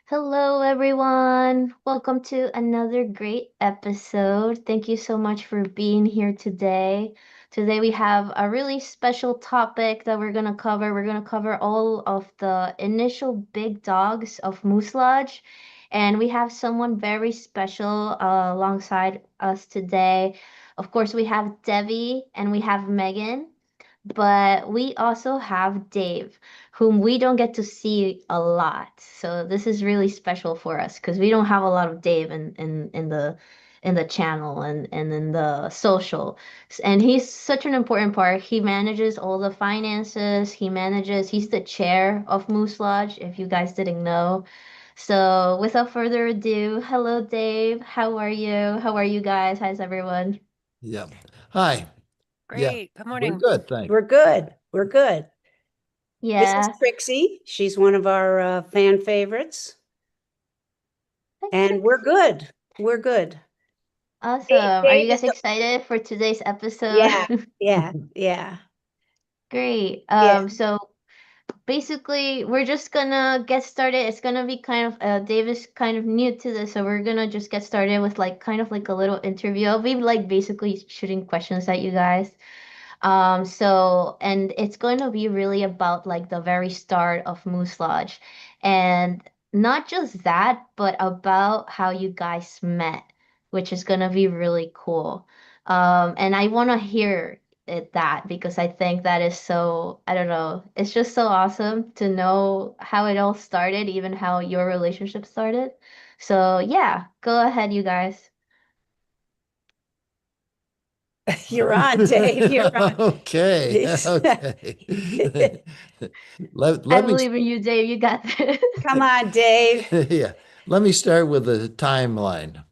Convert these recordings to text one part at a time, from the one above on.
Hello, everyone. Welcome to another great episode. Thank you so much for being here today. Today, we have a really special topic that we're going to cover. We're going to cover all of the initial big dogs of Moose Lodge. And we have someone very special alongside us today. Of course, we have Debbie and we have Megan, but we also have Dave, whom we don't get to see a lot. So this is really special for us because we don't have a lot of Dave in the channel and in the social. And he's such an important part. He manages all the finances. He's the chair of Moose Lodge, if you guys didn't know. So without further ado, hello Dave. How are you? How are you guys? How's everyone? Yeah. Hi. Yeah, Great. Good we're morning. good, thanks. We're good. We're good. This is Yeah. Trixie. She's one of our fan favorites. Hi, And we're Trixie. good. We're good. Awesome. Dave, Are you Dave is guys the, excited for today's episode? yeah, yeah. Great. Yeah. So basically, we're just gonna get started. It's gonna be kind of Dave is kind of new to this, so we're gonna just get started with like kind of like a little interview. I'll be like basically shooting questions at you guys. And it's going to be really about like the very start of Moose Lodge. And not just that, but about how you guys met, which is going to be really cool. And I want to hear that because I think that is so, I don't know, it's just so awesome to know how it all started, even how your relationship started. So yeah, go ahead, you guys. You're on, Dave. You're on. Okay, It's- okay. I Let me, believe in you, Dave. You got this. Come on, Dave. yeah, let me start with the timeline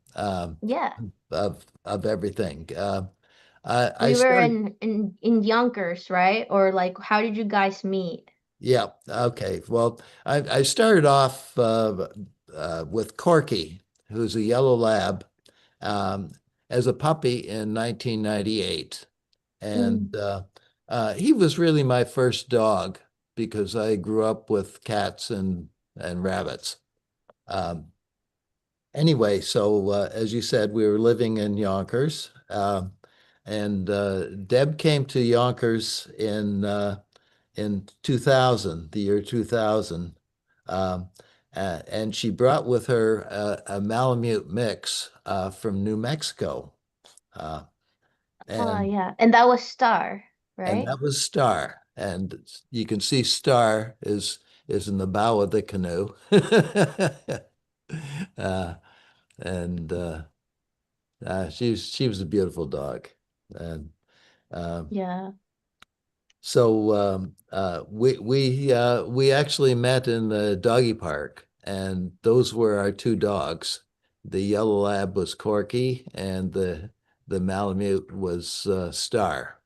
Yeah. of everything. I We were started, in Yonkers, right? Or like, how did you guys meet? yeah, okay. Well, I started off with Corky, who's a yellow lab, um, as a puppy in 1998. Mm. And he was really my first dog because I grew up with cats and rabbits. Um, anyway, so as you said, we were living in Yonkers, and Deb came to Yonkers in 2000, the year 2000. Um, and she brought with her a Malamute mix from New Mexico. Uh, Oh and yeah. And that was Star, and right? that was Star. And you can see Star is in the bow of the canoe. uh, and she was a beautiful dog. And um, Yeah. so we actually met in the doggy park, and those were our two dogs. The yellow lab was Corky, and the Malamute was Star.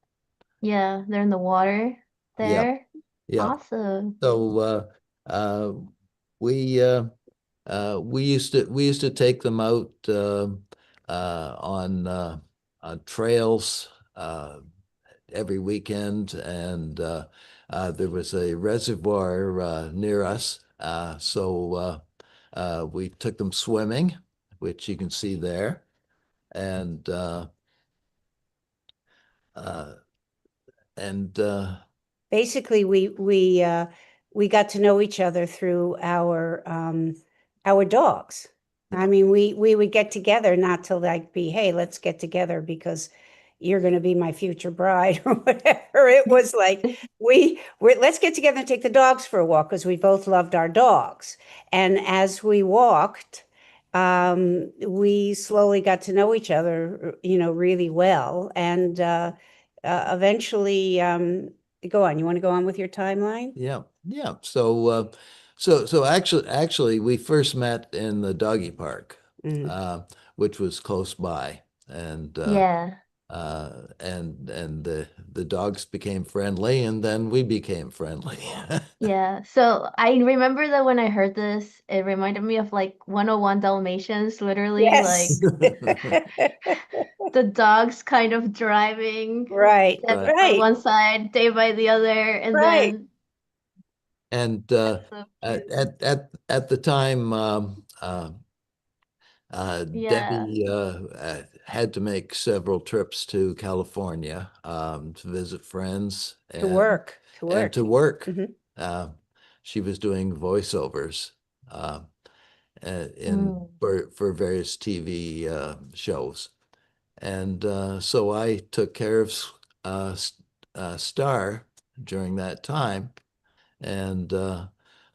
Yeah. They're in the water Yep, there. yep. Awesome. So uh, we we used to take them out on trails every weekend, and there was a reservoir near us, so we took them swimming, which you can see there, and uh, and Basically, we got to know each other through our dogs. I mean, we would get together not to like be, hey, let's get together because you're going to be my future bride or whatever. It was like let's get together and take the dogs for a walk because we both loved our dogs. And as we walked, we slowly got to know each other, really well. And eventually, go on. You want to go on with your timeline? yeah, yeah. So actually, we first met in the doggy park, Mm. uh, which was close by, and Yeah. the dogs became friendly, and then we became friendly. Yeah. So I remember that when I heard this, it reminded me of like 101 Dalmatians, literally like Yes. the dogs kind of driving Right, Debbie Right. by right, one side, Dave by the other, and right. then And That's so cute. at the time, Yeah. Debbie had to make several trips to California to visit friends To work, to and work. to work. Hmm. Uh, she was doing voiceovers uh, in Mm. for various TV shows, and so I took care of Star during that time, and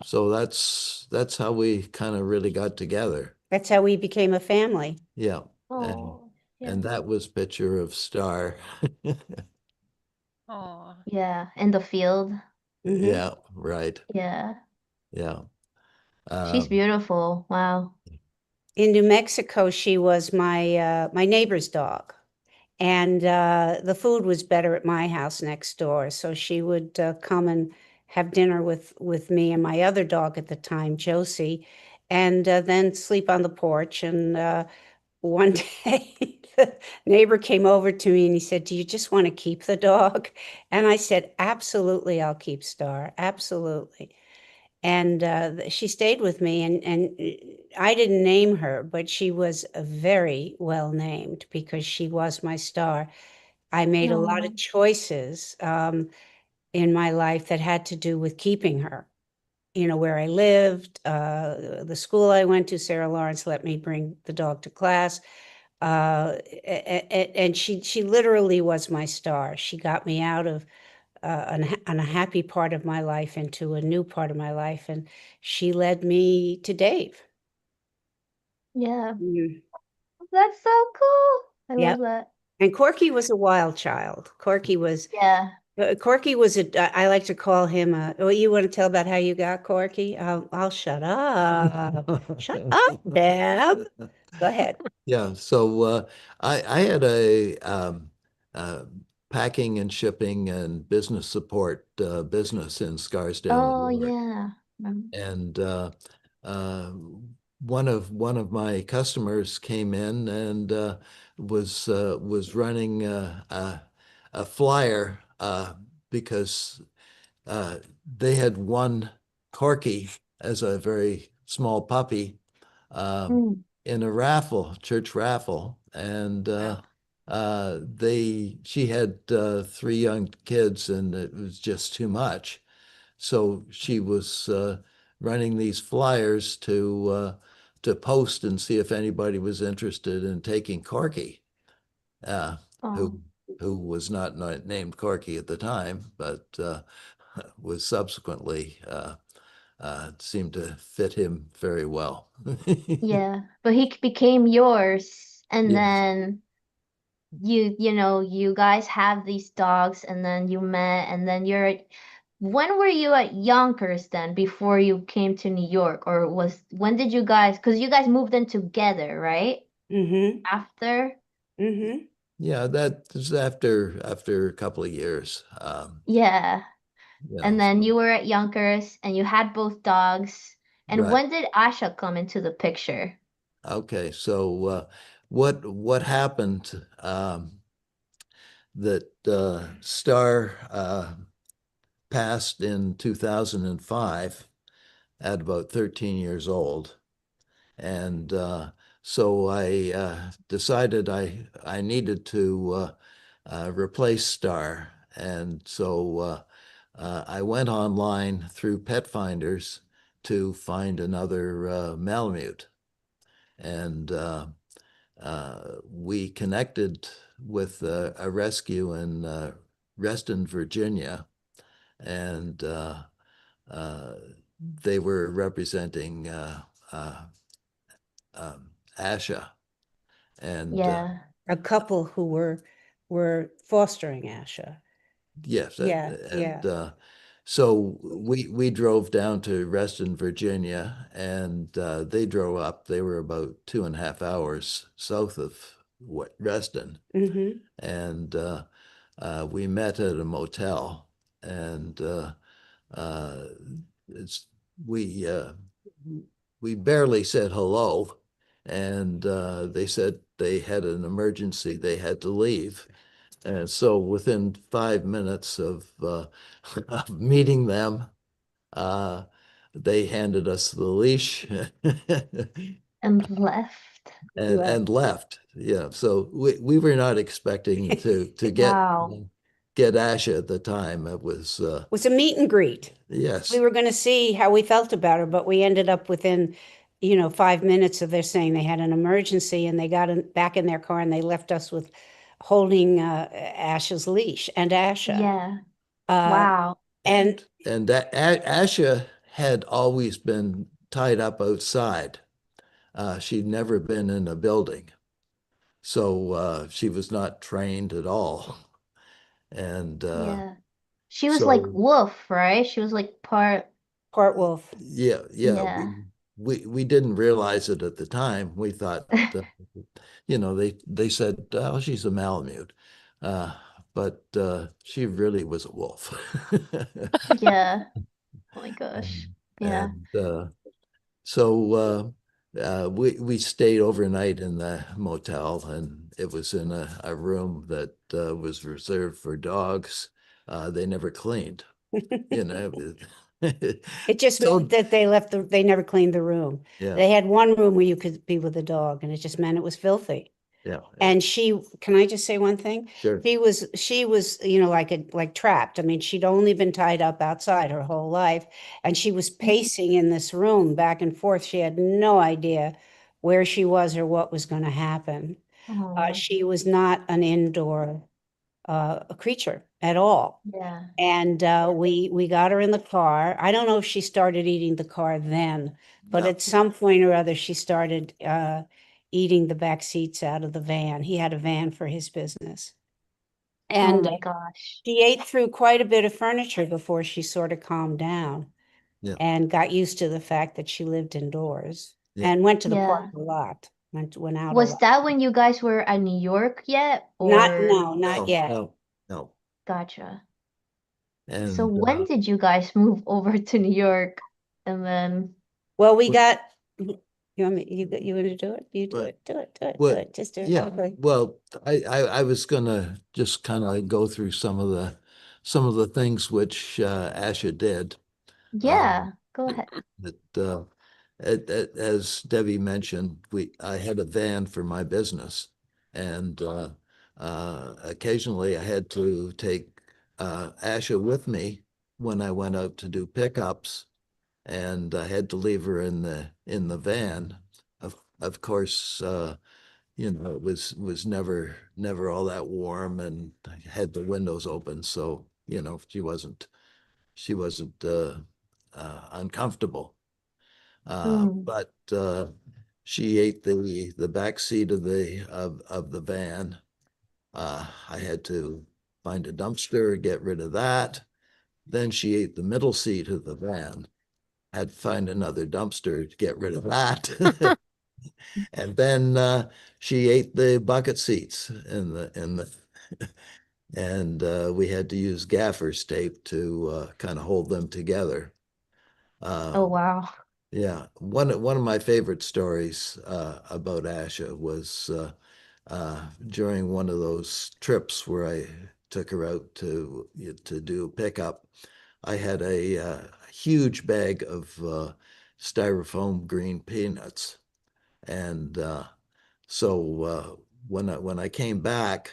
so that's how we kind of really got together. That's how we became a family. Yeah, and Oh, yeah. and that was picture of Star. Oh, Yeah. In the field. Hmm. Yeah, right. Yeah. Yeah. She's Um, beautiful. Wow. In New Mexico, she was my neighbor's dog, and the food was better at my house next door. So she would come and have dinner with me and my other dog at the time, Josie, and then sleep on the porch. And one day, the neighbor came over to me and he said, "Do you just want to keep the dog?" And I said, "Absolutely, I'll keep Star. Absolutely." And she stayed with me, and I didn't name her, but she was very well named because she was my Star. I made a lot of No. choices in my life that had to do with keeping her. You know, where I lived, the school I went to, Sarah Lawrence let me bring the dog to class. And she literally was my star. She got me out of an unhappy part of my life into a new part of my life, and she led me to Dave. Yeah. Mm. That's so cool. I Yep. love that. And Corky was a wild child. Yeah. Corky was I like to call him a, oh, you want to tell about how you got Corky? I'll shut up. Shut up, Deb. Go ahead. yeah. So I had a uh, packing and shipping and business support business in Scarsdale, New Oh, York, yeah. and uh, one of my customers came in and was running a flyer because they had won Corky as a very small puppy uh, Mm. in a raffle, church raffle, and wow. she had three young kids, and it was just too much. So she was running these flyers to post and see if anybody was interested in taking Corky, uh, Oh, who was not named Corky at the time, but was subsequently seemed to fit him very well. yeah. But he became yours, and Yes. then you guys have these dogs, and then you met, and then when were you at Yonkers then before you came to New York? Or when did you guys, because you guys moved in together, right? Mm-hmm. After? Mm-hmm. Yeah, that is after a couple of years. Yeah. Yeah, And then you were at Yonkers and you had both dogs. And right. when did Asha come into the picture? Okay, so what happened that Star passed in 2005 at about 13 years old. And so I decided I needed to replace Star. And so I went online through Pet Finders to find another Malamute. And we connected with a rescue in Reston, Virginia, and uh, they were representing Asha, and Yeah. A couple who were fostering Asha. yes, Yeah, and yeah. so we drove down to Reston, Virginia, and they drove up. They were about 2.5 hours south of Reston, Mm-hmm. and we met at a motel, and uh, it's we barely said hello, and they said they had an emergency, they had to leave. And so within 5 minutes of, of meeting them, Uh, they handed us the leash And left. and left. Yeah, so we were not expecting to Wow. get Asha at the time. It was Was a meet and greet. We yes, were going to see how we felt about her, but we ended up within, 5 minutes of their saying they had an emergency, and they got back in their car and they left us with holding Asha's leash and Asha. Yeah. Uh, Wow. and and that Asha had always been tied up outside. She'd never been in a building, so she was not trained at all. And Yeah. She was like so wolf, right? She was like part. part wolf. yeah, Yeah. we didn't realize it at the time. We thought, they said, "Oh, she's a Malamute," uh, but she really was a wolf. Yeah. Oh my gosh. And, Yeah. and so we stayed overnight in the motel, and it was in a room that was reserved for dogs. They never cleaned, you know. It just meant So that they never cleaned the room. yeah, They had one room where you could be with a dog, and it just meant it was filthy. yeah, And can I just say one thing? sure. She was, like trapped. I mean, she'd only been tied up outside her whole life, and she was pacing in this room back and forth. She had no idea where she was or what was going to happen. Oh, She was not an indoor creature at all. yeah. And we got her in the car. I don't know if she started eating the car then, but No, at some point or other, she started eating the back seats out of the van. He had a van for his business. Oh And my gosh. she ate through quite a bit of furniture before she sort of calmed down yeah, and got used to the fact that she lived indoors yeah. and went to the park Yeah. a lot, went out a Was lot. that when you guys were at New York yet? Not, Or no, not No, yet. no, no. gotcha. So And when did you guys move over to New York? And then, Well, we got, you want me, you want to do it? You do what, it, do it, do it, do what, it, just do it. yeah. Okay. Well, I was gonna just kind of go through some of the things which Asha did. Um, yeah, go ahead. that as Debbie mentioned, I had a van for my business, and occasionally I had to take Asha with me when I went out to do pickups, and I had to leave her in the van. Of course, it was never all that warm, and I had the windows open, so she wasn't uncomfortable. Mm. But she ate the back seat of the van. I had to find a dumpster, get rid of that. Then she ate the middle seat of the van. Had to find another dumpster to get rid of that. And then she ate the bucket seats in the and we had to use gaffer's tape to kind of hold them together. Oh, Uh, wow. Yeah, one of my favorite stories about Asha was during one of those trips where I took her out to do pickup. I had a huge bag of styrofoam green peanuts, and so when I came back,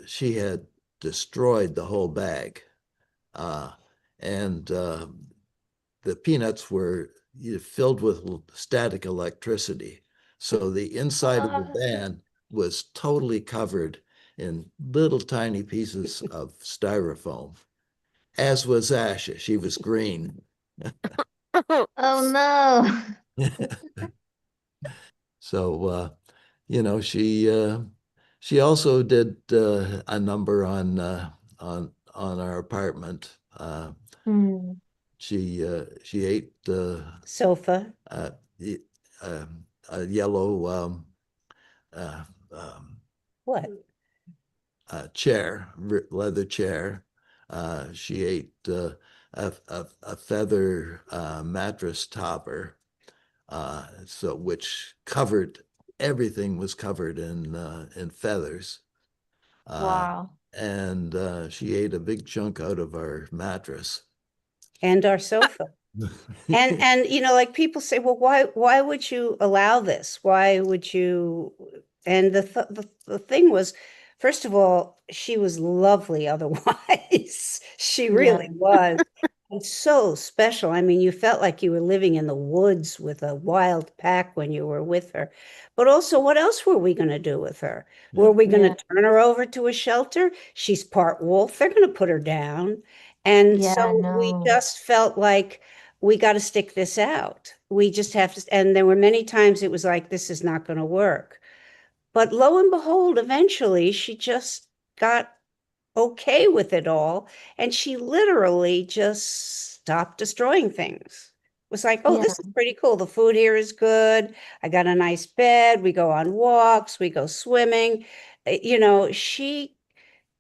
she had destroyed the whole bag, uh, and the peanuts were filled with static electricity. So the inside of the Uh, van was totally covered in little tiny pieces of styrofoam, as was Asha. She was green. oh no. So, she also did a number on our apartment. Mm. She ate Sofa. uh, a yellow uh, um, What? chair, leather chair. She ate a feather mattress topper, so which covered everything was covered in feathers. Uh, Wow. and she ate a big chunk out of our mattress. and our sofa. And like people say, well, why would you allow this? Why would you? And the thing was, first of all, she was lovely otherwise. She Yeah. really was. And so special. I mean, you felt like you were living in the woods with a wild pack when you were with her. But also, what else were we going to do with her? Were we going Yeah. to turn her over to a shelter? She's part wolf. They're going to put her down. And Yeah, so we no. just felt like we got to stick this out. We just have to. And there were many times it was like, this is not going to work. But lo and behold, eventually she just got okay with it all. And she literally just stopped destroying things. It was like, oh, Yeah. this is pretty cool. The food here is good. I got a nice bed. We go on walks. We go swimming. She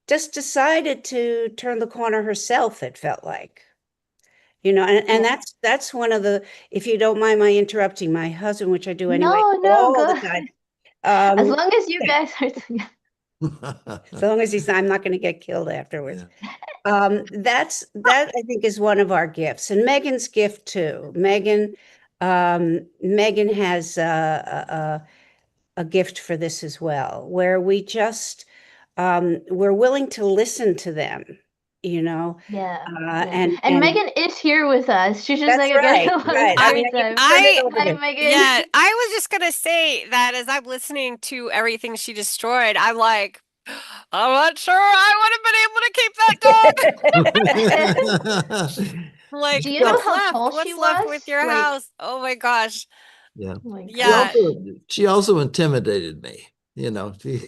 just decided to turn the corner herself, it felt like. And Yeah. that's one of the, if you don't mind my interrupting my husband, which I do anyway, No, no, all go the ahead. time. As Um, long as you guys are together. as long as I'm not going to get killed afterwards. Yeah. That I think is one of our gifts, and Megan's gift too. Megan has a gift for this as well, where we're willing to listen to them, you know, Yeah. uh, Yeah. and And and Megan is here with us. She's just that's not getting right, a lot of right. I I mean, screen you can time. turn it I over Hi, to. yeah, Megan. I was just gonna say that as I'm listening to everything she destroyed, I'm like, I'm not sure I would have been able to keep that dog. Do Like, you know No, how tall she What's left with was? your Like, house? Oh my gosh. Yeah. oh my She Yeah. gosh. also she also intimidated me,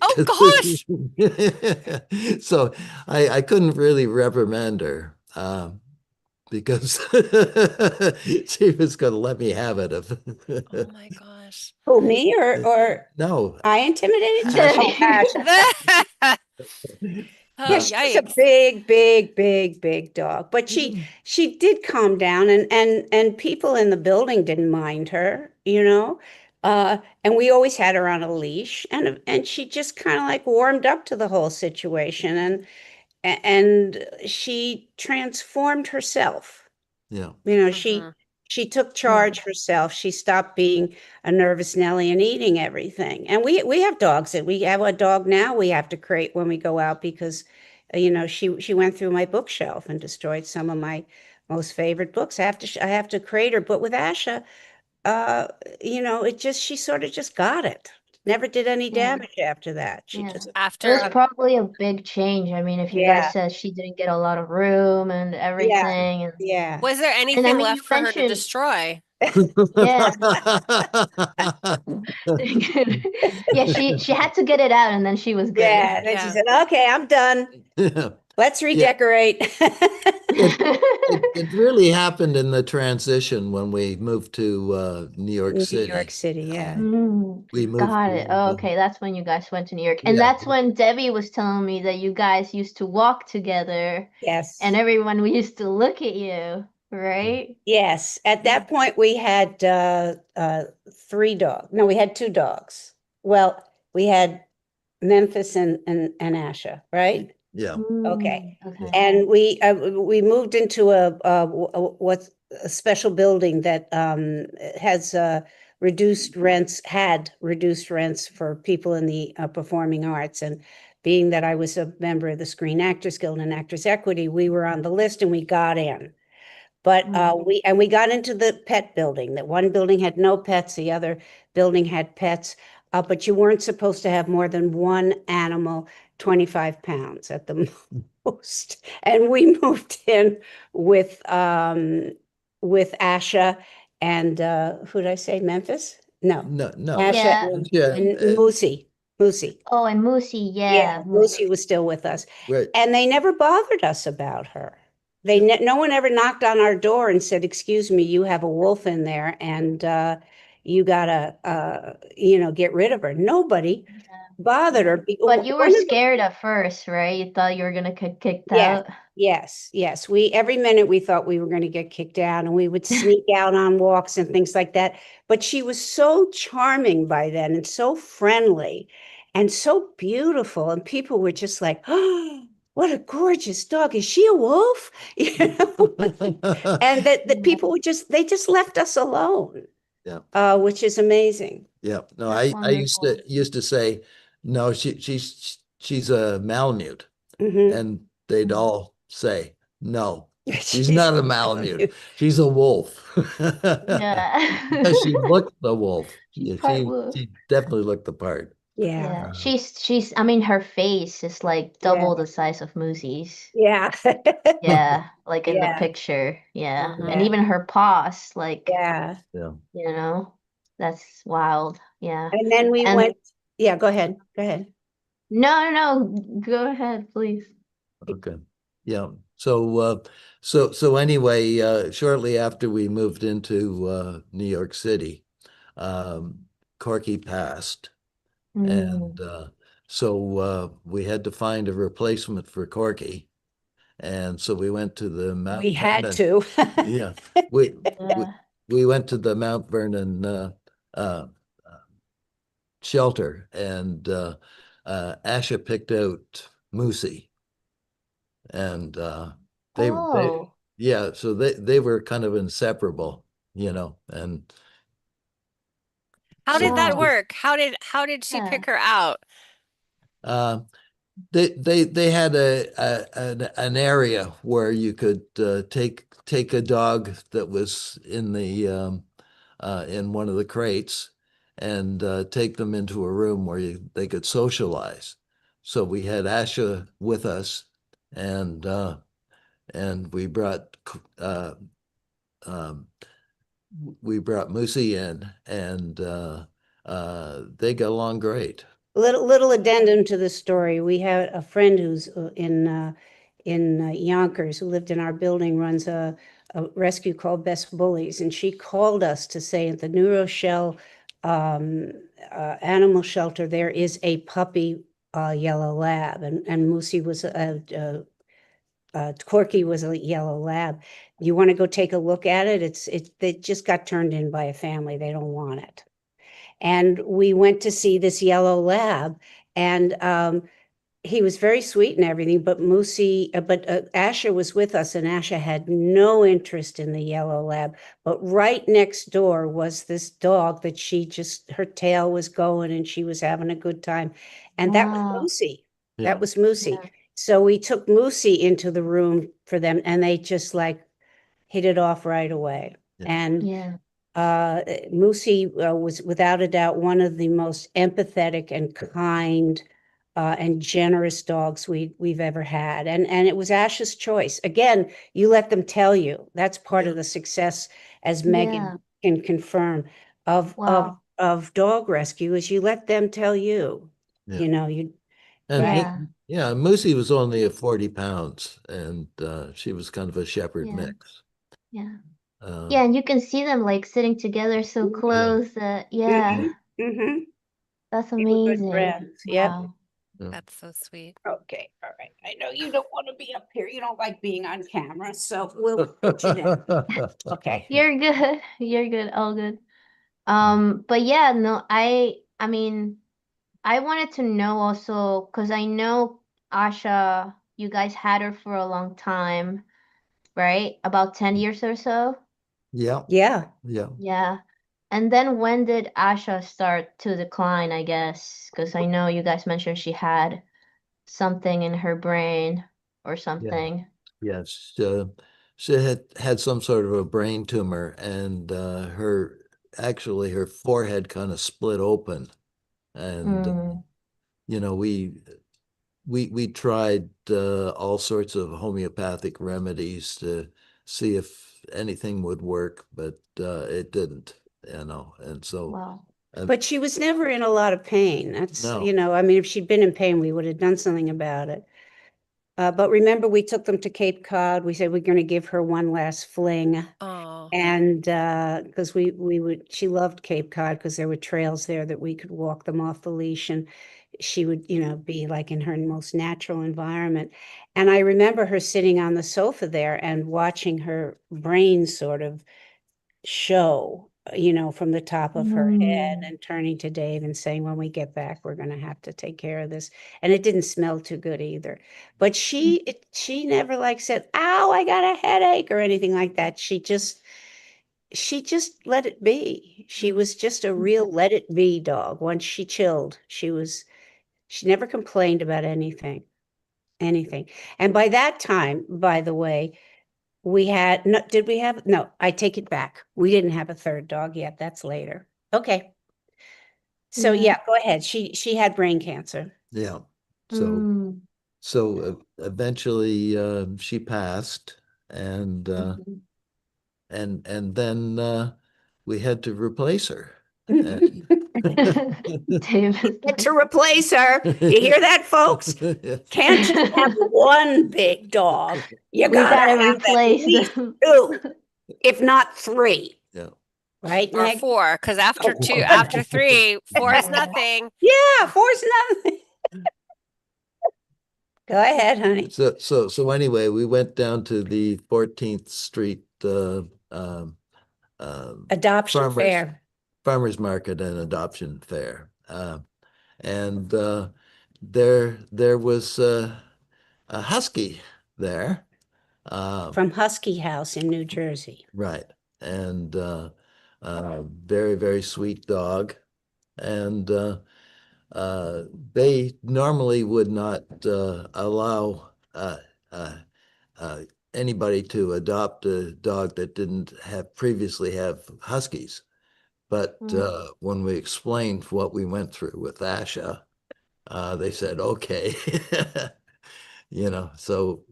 Oh because gosh. so I couldn't really reprimand her, because she was going to let me have it if Oh my gosh. who, me or no, I intimidated you? Asha. Oh, Asha. Yeah, Oh, Uh, she was a yikes. big, big, big, big dog, but she did calm down, and people in the building didn't mind her. And we always had her on a leash, and she just kind of like warmed up to the whole situation, and she transformed herself. yeah. You know, Hmm. she took Yeah. charge herself. She stopped being a nervous Nelly and eating everything. And we have dogs that we have a dog now we have to crate when we go out because she went through my bookshelf and destroyed some of my most favorite books. I have to crate her. But with Asha, uh, she sort of just got it. Never did any Yeah. damage after that. She Yeah. just It was After, probably a big change. I mean, if you guys yeah, said she didn't get a lot of room and yeah, everything, yeah. was there and I anything mean, you left for her to mentioned, destroy? yeah, yeah, she had to get it out, and then she was good. Yeah. Then she Yeah. said, okay, I'm done. Yeah. Let's Yeah. redecorate. It, it really happened in the transition when we moved to New York New York City. City, yeah. We moved Got it. to Oh, okay, that's when you guys went to New York, and yeah. that's when Debbie was telling me that you guys used to walk together, and Yes. everyone used to look at you, right? Yes. At Yeah. that point, we had three dogs. No, we had two dogs. Well, we had Memphis and Asha, right? Yeah. Okay. Okay. And we moved into what's a special building that has had reduced rents for people in the performing arts. And being that I was a member of the Screen Actors Guild and Actors Equity, we were on the list and we got in. But we got into the pet building. That one building had no pets, the other building had pets. But you weren't supposed to have more than one animal, 25 pounds at the most. And we moved in with Asha and who did I say? Memphis? No, No. Asha Yeah. Yeah. and Moosey. Moosey. Oh, and Moosey, Yeah, yeah, Moosey. Lucy was still with us. Right. And they never bothered us about her. No one ever knocked on our door and said, "Excuse me, you have a wolf in there and you gotta get rid of her." Nobody bothered Yeah. her. But you were One of the scared at first, right? You thought you were gonna get kicked Yes, out. yes. We every minute we thought we were going to get kicked out, and we would sneak out on walks and things like that. But she was so charming by then and so friendly and so beautiful. And people were just like, oh, what a gorgeous dog. Is she a wolf? You know, and that people would they just left us alone, Yeah. which is amazing. Yeah. No, That's I used wonderful. to say, no, she's a Malamute. Hmm. And they'd Mm. all say, no, she's She's not a a Malamute. Malamute. She's a wolf. Because she Yeah. looked the wolf. She's Yeah, part wolf. she definitely looked the part. Yeah, Yeah, she's I mean her face is like yeah, double the size of Moosey's. yeah, Yeah, like in the yeah, picture. Yeah. And yeah, even her paws, like, yeah. Yeah. you know, that's wild. Yeah. And then we And went, yeah, go ahead, go ahead. no, no, no, go ahead, please. Okay. Yeah. So anyway, shortly after we moved into New York City, um, Corky passed. And Mm. we had to find a replacement for Corky. And so we went to the Mount We had Vernon. to. Yeah, we we, Yeah. we went to the Mount Vernon uh, shelter, and Asha picked out Moosey, and they Oh, yeah, so they were kind of inseparable, and How so did that wow. work? How did she Yeah. pick her out? uh, they had an area where you could take a dog that was in one of the crates and take them into a room where they could socialize. So we had Asha with us, and we uh, um, brought Moosey in, and they got along great. Little addendum to the story. We had a friend who's in Yonkers, who lived in our building, runs a rescue called Best Bullies, and she called us to say at the New Rochelle animal shelter there is a puppy yellow lab, and Moosey was Corky was a yellow lab. You want to go take a look at it? They just got turned in by a family. They don't want it. And we went to see this yellow lab, and he was very sweet and everything, but Asha was with us, and Asha had no interest in the yellow lab. But right next door was this dog that her tail was going and she was having a good time. And that was Wow. Moosey. Yeah. That was Moosey. Yeah. So we took Moosey into the room for them, and they just like hit it off right away. Yeah. And Yeah. Moosey was without a doubt one of the most empathetic and kind and generous dogs we've ever had. And it was Ash's choice. Again, you let them tell you. That's part of the success, as Yeah. Megan can confirm, Wow. of dog rescue, is you let them tell you. Yeah. You know, you And right. Yeah. yeah, Moosey was only 40 pounds, and she was kind of a shepherd Yeah. mix. Yeah. Um, Yeah, and you can see them like sitting together so yeah. close that yeah, Mhm, mhm. that's They were good amazing. friends. Yep. Wow. Yeah. That's so sweet. Okay, all right. I know you don't want to be up here. You don't like being on camera, so we'll put you down. Okay. You're good. You're good. All good. But yeah, no, I mean, I wanted to know also because I know Asha, you guys had her for a long time, right? About 10 years or so. Yeah, Yeah. yeah. Yeah. And then when did Asha start to decline, I guess? Because I know you guys mentioned she had something in her brain or Yeah. something. Yes, she had some sort of a brain tumor, and her forehead kind of split open, and Mm, you know we tried all sorts of homeopathic remedies to see if anything would work, but it didn't, and so wow. But she was never in a lot of pain. That's, no, I mean, if she'd been in pain, we would have done something about it. But remember, we took them to Cape Cod. We said we're going to give her one last fling. Oh, And because she loved Cape Cod because there were trails there that we could walk them off the leash, and she would, be like in her most natural environment. And I remember her sitting on the sofa there and watching her brain sort of show from the top of her head Mm. and turning to Dave and saying, when we get back, we're going to have to take care of this. And it didn't smell too good either. But she never like said, ow, I got a headache or anything like that. She just let it be. She was just a real let it be dog. Once she chilled, she never complained about anything. And by that time, by the way, no, I take it back. We didn't have a third dog yet. That's later. Okay. So Yeah. yeah, go ahead. She had brain cancer. Yeah. So Mm. eventually she passed, and Mhm. and then we had to replace her. And David, Had to replace her. You hear that, folks? Can't just have one big dog. You we gotta gotta have at replace least them. two, if not three. Yeah. Right, Or Meg? 4, because after Oh, 2, after 3, 4 is Yeah. nothing. yeah, four's nothing. Go ahead, honey. So anyway, we went down to the 14th Street Adoption farmers fair. farmers market and adoption fair. And there was a husky there. From Husky House in New Jersey. Right. And very, very sweet dog. And they normally would not allow uh, anybody to adopt a dog that didn't have previously have huskies. But Mm. when we explained what we went through with Asha, they said, okay.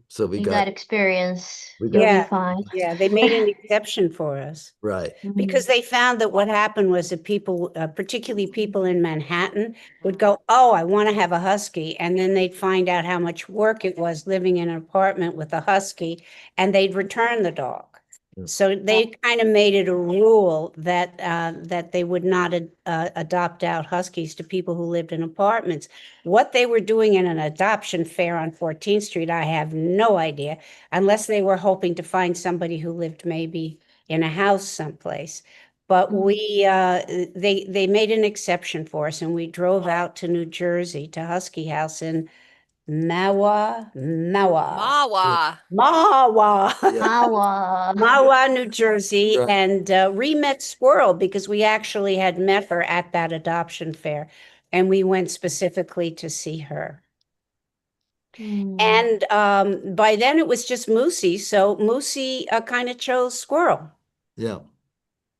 So we You got got experience. we You'll got be Yeah, fine. yeah, they made an exception for us. right. Because Mhm. they found that what happened was that people, particularly people in Manhattan, would go, oh, I want to have a husky. And then they'd find out how much work it was living in an apartment with a husky, and they'd return the dog. Yeah. So they kind of made it a rule that they would not adopt out huskies to people who lived in apartments. What they were doing in an adoption fair on 14th Street, I have no idea, unless they were hoping to find somebody who lived maybe in a house someplace. But they made an exception for us, and we drove out to New Jersey to Husky House in Mawa, Mawa. Yeah. Awa. Mawa, New Jersey, Right. and re-met Squirrel because we actually had met her at that adoption fair, and we went specifically to see her. Mm. And by then it was just Moosey, so Moosey kind of chose Squirrel. Yeah.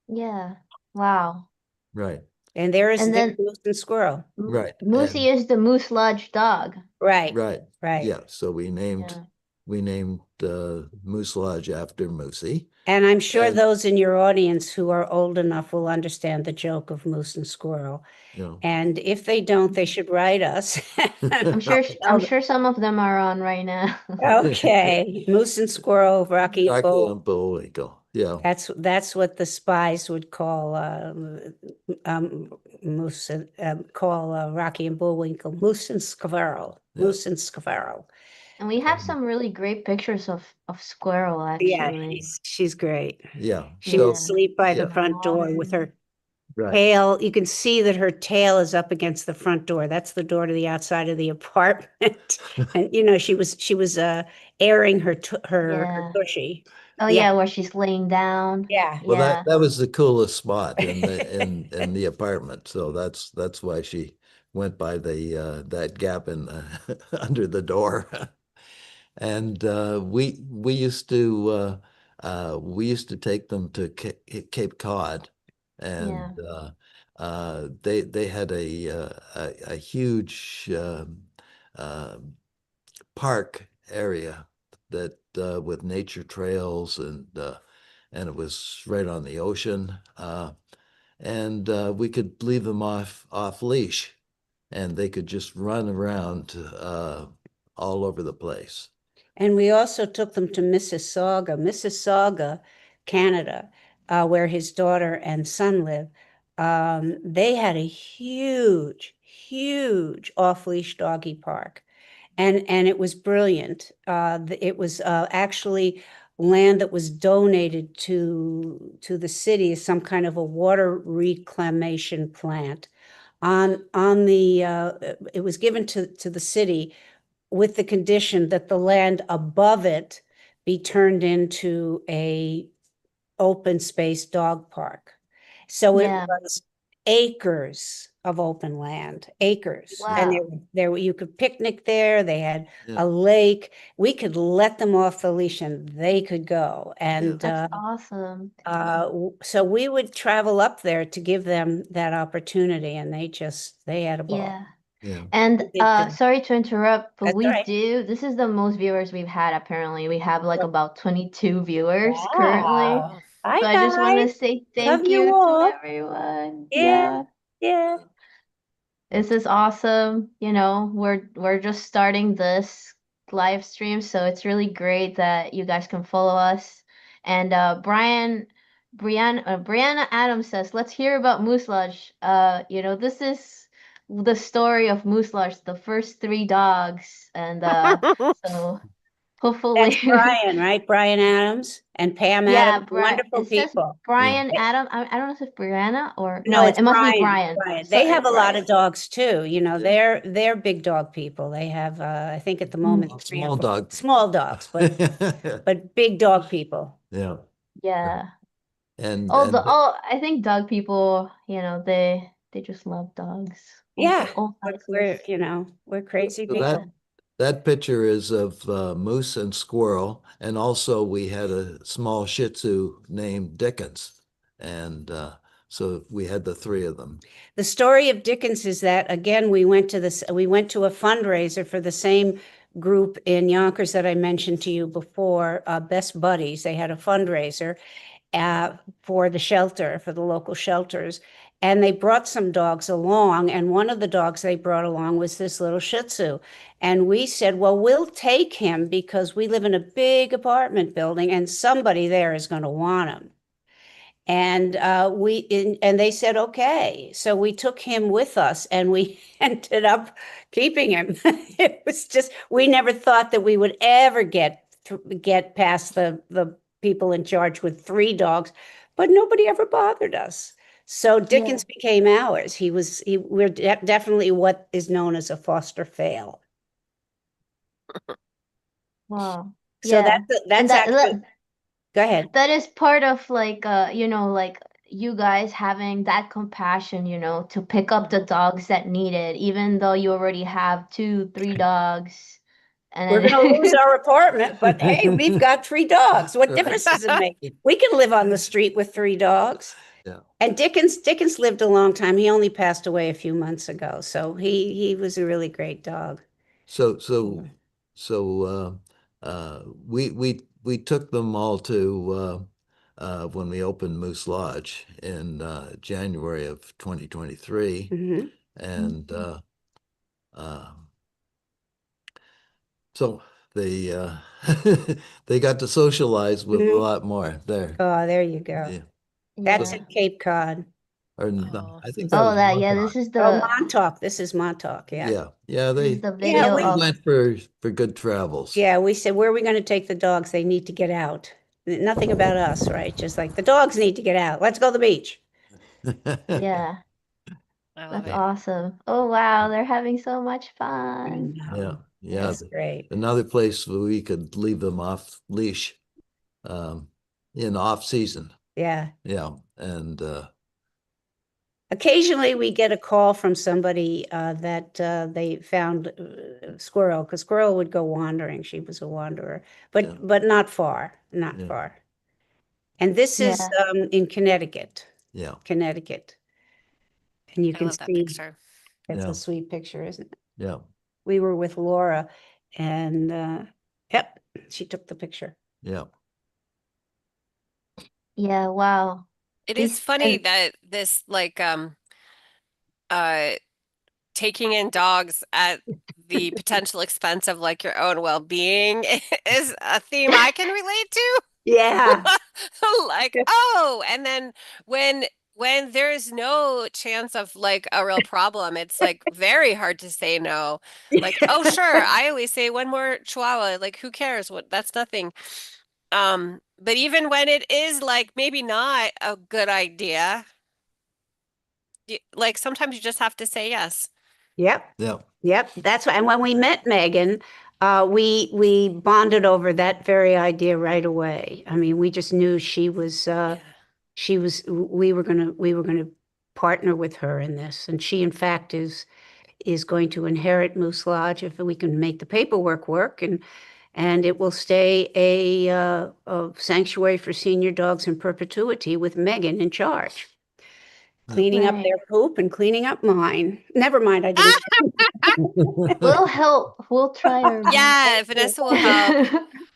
Yeah. Wow. Right. And there's And then Moose and Squirrel. Right. Moosey is the Moose Lodge dog. Right, Right. right. Yeah. So Yeah. we named Moose Lodge after Moosey. And I'm sure And- those in your audience who are old enough will understand the joke of Moose and Squirrel. You know. And if they don't, they should write us. I'm sure some of them are on right now. Okay, Moose and Squirrel, Rocky and Rocky Bull. and Bullwinkle. Yeah. That's what the spies would call Moose and call Rocky and Bullwinkle, Moose and Squirrel, Yeah. Moose and Squirrel. And we have some really great pictures of Squirrel Yeah, actually. she's great. Yeah. She So would sleep by the yeah. front door with her Right. tail. You can see that her tail is up against the front door. That's the door to the outside of the apartment. And she was airing her Yeah. tushy. Oh Yeah. yeah, where she's laying down. Yeah. Well, Yeah. that was the coolest spot in the apartment. So that's why she went by the that gap in under the door. And we used to take them to Cape Cod, and they had a huge park area that with nature trails, and it was right on the ocean, and we could leave them off leash, and they could just run around all over the place. And we also took them to Mississauga, Canada, where his daughter and son live. They had a huge, huge off-leash doggy park. And it was brilliant. It was actually land that was donated to the city as some kind of a water reclamation plant. It was given to the city with the condition that the land above it be turned into a open space dog park. So it Yeah. was acres of open land, acres. And Wow. you could picnic there. They had Yeah. a lake. We could let them off the leash and they could go. And That's awesome. so we would travel up there to give them that opportunity, and they had a ball. Yeah. Yeah. And They did too. sorry to interrupt, but That's all we right. do, this is the most viewers we've had apparently. We have like Well, about 22 viewers currently. wow. Oh. Hi So I just want to guys. say Love thank you you to all. everyone. Yeah, Yeah. yeah. This is awesome. You know, we're just starting this live stream, so it's really great that you guys can follow us. And Brianna Adams says, "Let's hear about Moose Lodge." You know, this is the story of Moose Lodge, the first three dogs, and so That's hopefully, Brian, right? Brian Adams and Pam yeah, Adams, Brian. wonderful It says people. Yeah. Brian Adam. I don't know if it's Brianna or no. No, it's It must be Brian. Brian. Brian. They Sorry, have a lot Brian. of dogs too. You know, Yeah. they're big dog people. They have, I think at the moment, Small, three or small four dog. small dogs, but big dog people. Yeah. Yeah. And Oh, and I think dog people, you know, they just love dogs. Yeah, All sizes. we're crazy so Yeah. people. that picture is of moose and squirrel, and also we had a small Shih Tzu named Dickens, and so we had the three of them. The story of Dickens is that again we went to a fundraiser for the same group in Yonkers that I mentioned to you before, Best Buddies. They had a fundraiser for the local shelters, and they brought some dogs along. And one of the dogs they brought along was this little Shih Tzu. And we said, well, we'll take him because we live in a big apartment building, and somebody there is going to want him. And and they said, okay. So we took him with us and we ended up keeping him. It was just, we never thought that we would ever get past the people in charge with three dogs, but nobody ever bothered us. So Yeah. Dickens became ours. We're definitely what is known as a foster fail. Wow. So Yeah. And that's actually, go ahead. that is part of like you know, like you guys having that compassion, you know, to pick up the dogs that need it, even though you already have two, three dogs. We're And going to lose then our apartment, but hey, we've got three dogs. What difference does it make? We can live on the street with three dogs. Yeah. And Dickens lived a long time. He only passed away a few months ago, so he was a really great dog. So so so we took them all to when we opened Moose Lodge in January of 2023, Mhm. and uh, so they they got to socialize with a Mhm. lot more there. Oh, there you go. Yeah. That's yeah. in Cape Cod. Or no, Oh. I think that Oh, was that yeah, this Montauk. is Oh, the Montauk. This is Montauk. Yeah. Yeah, yeah, this is they the Yeah, video they of went for good travels. yeah, we said, where are we going to take the dogs? They need to get out. Nothing about us, right? Just like the dogs need to get out. Let's go to the beach. yeah. I love That's it. awesome. Oh wow, they're having so much I fun. Yeah, know. yeah. That's great. Another place where we could leave them off leash um, in off season. Yeah. Yeah, and Occasionally we get a call from somebody that they found squirrel, because squirrel would go wandering. She was a wanderer, yeah, but not far, not yeah, far. And this is Yeah. in Connecticut, yeah, Connecticut. And you I can love that see picture. it's yeah, a sweet picture, isn't it? yeah, We were with Laura and yep, she took the picture. yeah, Yeah, wow. It is These funny and that this uh taking in dogs at the potential expense of like your own well-being is a theme I can relate to. Yeah. Like, oh, and then when when there's no chance of like a real problem, it's like very hard to say no. Like, oh, sure, I always say one more chihuahua. Like, who cares? What? That's nothing. But even when it is like maybe not a good idea, like sometimes you just have to say yes. Yep. Yeah. Yep. That's why. And when we met Megan, we bonded over that very idea right away. I mean, we just knew Yeah. we were gonna partner with her in this. And she, in fact, is going to inherit Moose Lodge if we can make the paperwork work, and it will stay a sanctuary for senior dogs in perpetuity with Megan in charge, cleaning up Right. their poop and cleaning up mine. Never mind, I didn't. We'll help. We'll try our best. Yeah, Vanessa will help.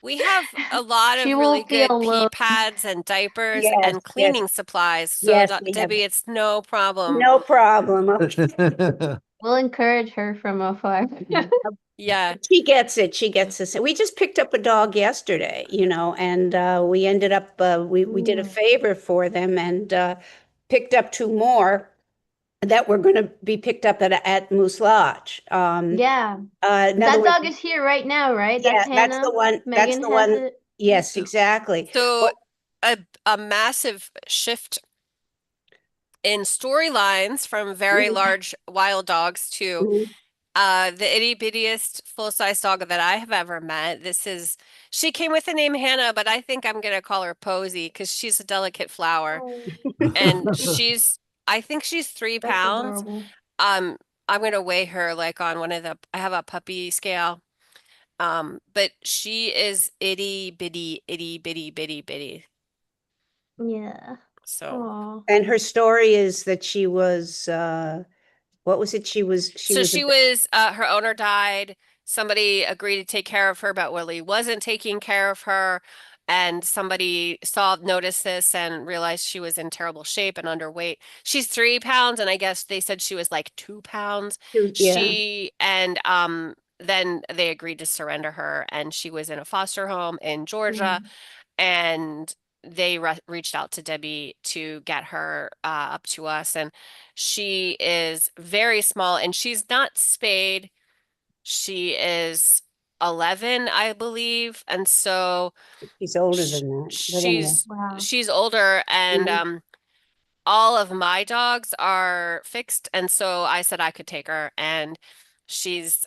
We have a lot She of really won't be good alone. pee pads and diapers Yes, and yes, cleaning supplies. So, yes, we have Debbie, it's no problem. no problem. Okay. We'll encourage her from afar. Yeah. She gets it. She gets this. We just picked up a dog yesterday, and we ended up we did a Ooh. favor for them and picked up two more that were going to be picked up at Moose Lodge. Yeah. In other That words, dog is here right now, right? That's yeah, that's the Hannah. one. That's Megan the has one. it. Yes, exactly. So, Well, a massive shift in storylines from very mhm, large wild dogs to mhm. the itty bittiest full-size dog that I have ever met. She came with the name Hannah, but I think I'm gonna call her Posy because she's a delicate flower. Oh, And I think she's three that's pounds. adorable. Um, I'm gonna weigh her like on I have a puppy scale. But she is itty bitty bitty bitty. Yeah. So, Oh. And her story is that she was what was it? She so was a she was, her owner died. Somebody agreed to take care of her, but Willie wasn't taking care of her. And somebody noticed this and realized she was in terrible shape and underweight. She's 3 pounds, and I guess they said she was like 2 pounds. yeah. Then they agreed to surrender her, and she was in a foster home in Georgia, Mm. and they reached out to Debbie to get her up to us. And she is very small, and she's not spayed. She is 11, I believe. And so She's older sh than that. But anyway. she's Wow. she's older, and Mhm. all of my dogs are fixed, and so I said I could take her, and she's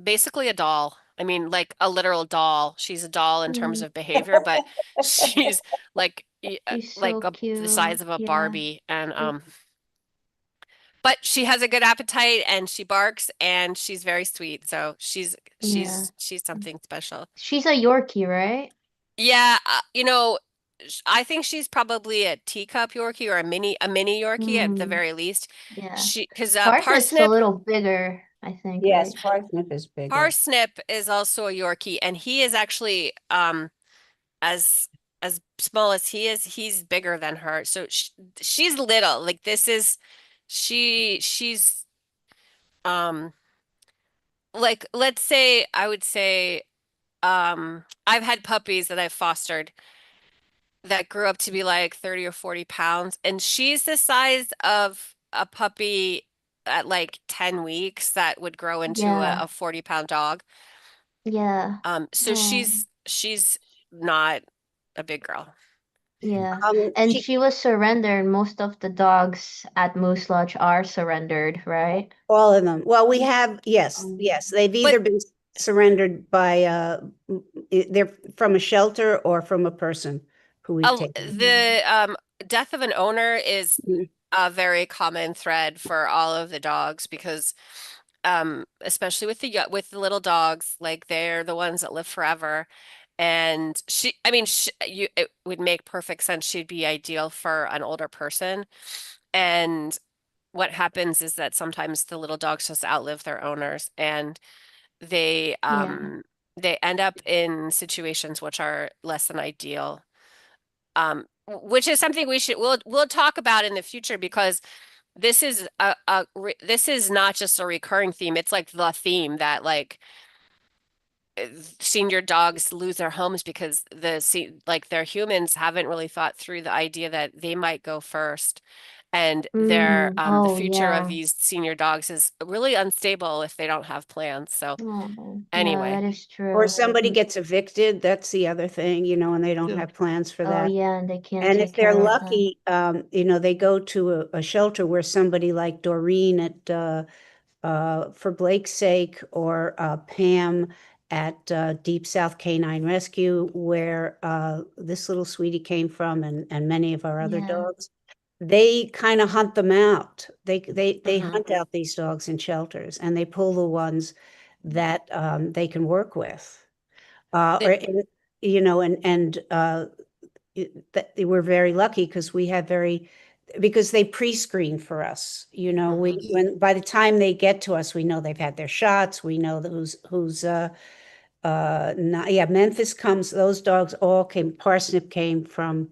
basically a doll. I mean, like a literal doll. She's a doll in terms Mm. of behavior, but she's like She's so the size cute. of a Yeah. Barbie, and but she has a good appetite, and she barks, and she's very sweet. So Yeah. she's something special. She's a Yorkie, right? Yeah, I think she's probably a teacup Yorkie or a mini Yorkie at the Mm. very least. Yeah. Because Parsnip's a little bigger, I think, Yes, right? parsnip is bigger. Parsnip is also a Yorkie, and he is actually as as small as he is, he's bigger than her. So she's little. Like this is she's um like let's say I would say I've had puppies that I've fostered that grew up to be like 30 or 40 pounds, and she's the size of a puppy at like 10 weeks that would grow into Yeah. a 40-pound dog. Yeah. So Oh, she's not a big girl. yeah. And She she was surrendered. Most of the dogs at Moose Lodge are surrendered, right? All of them. Well, we have, yes, Um, yes. They've But either been surrendered by they're from a shelter or from a person who we've taken. the death of an owner is Mhm. a very common thread for all of the dogs because especially with with the little dogs, like they're the ones that live forever. And I mean, it would make perfect sense. She'd be ideal for an older person. And what happens is that sometimes the little dogs just outlive their owners, and they yeah. they end up in situations which are less than ideal. Which is something we'll talk about in the future because this is not just a recurring theme. It's like the theme that like senior dogs lose their homes because like their humans haven't really thought through the idea that they might go first. And the Oh, future of yeah. these senior dogs is really unstable if they don't have plans. So Oh, yeah, that anyway, is Or true. somebody gets evicted, that's the other thing, and they don't Yeah. have plans for Oh, that. yeah, and they can't And if take they're care of them. lucky, they go to a shelter where somebody like Doreen for Blake's sake, or Pam at Deep South Canine Rescue, where this little sweetie came from, and many of our other Yeah, dogs. They kind of hunt them out. They mhm. hunt out these dogs in shelters, and they pull the ones that they can work with. Or, It- that we're very lucky because because they pre-screen for us. mhm. When by the time they get to us, we know they've had their shots. We know that who's not, yeah, Memphis comes, those dogs all came, Parsnip came from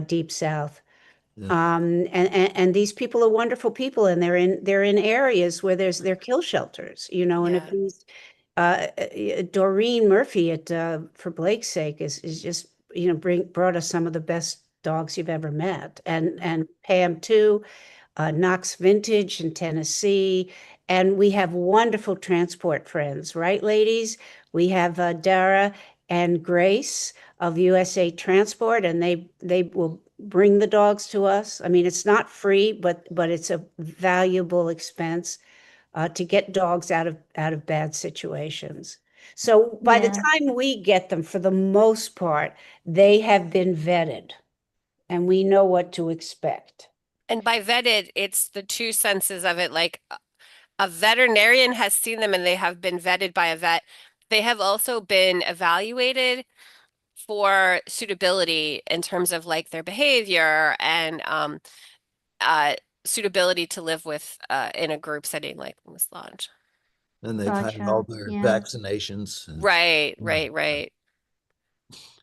Deep South. Yeah. And these people are wonderful people, and they're in areas where they're kill shelters, and if Yeah. these Doreen Murphy at for Blake's sake is just brought us some of the best dogs you've ever met, and Pam too, Knox Vintage in Tennessee. And we have wonderful transport friends, right, ladies? We have Dara and Grace of USA Transport, and they will bring the dogs to us. I mean, it's not free, but it's a valuable expense to get dogs out of bad situations. So by the yeah, time we get them, for the most part, they have been vetted, and we know what to expect. And by vetted, it's the two senses of it. Like a veterinarian has seen them and they have been vetted by a vet. They have also been evaluated for suitability in terms of like their behavior and uh suitability to live with in a group setting like Miss Lodge. And they've had all gotcha. their Yeah. vaccinations Right, yeah, right, right.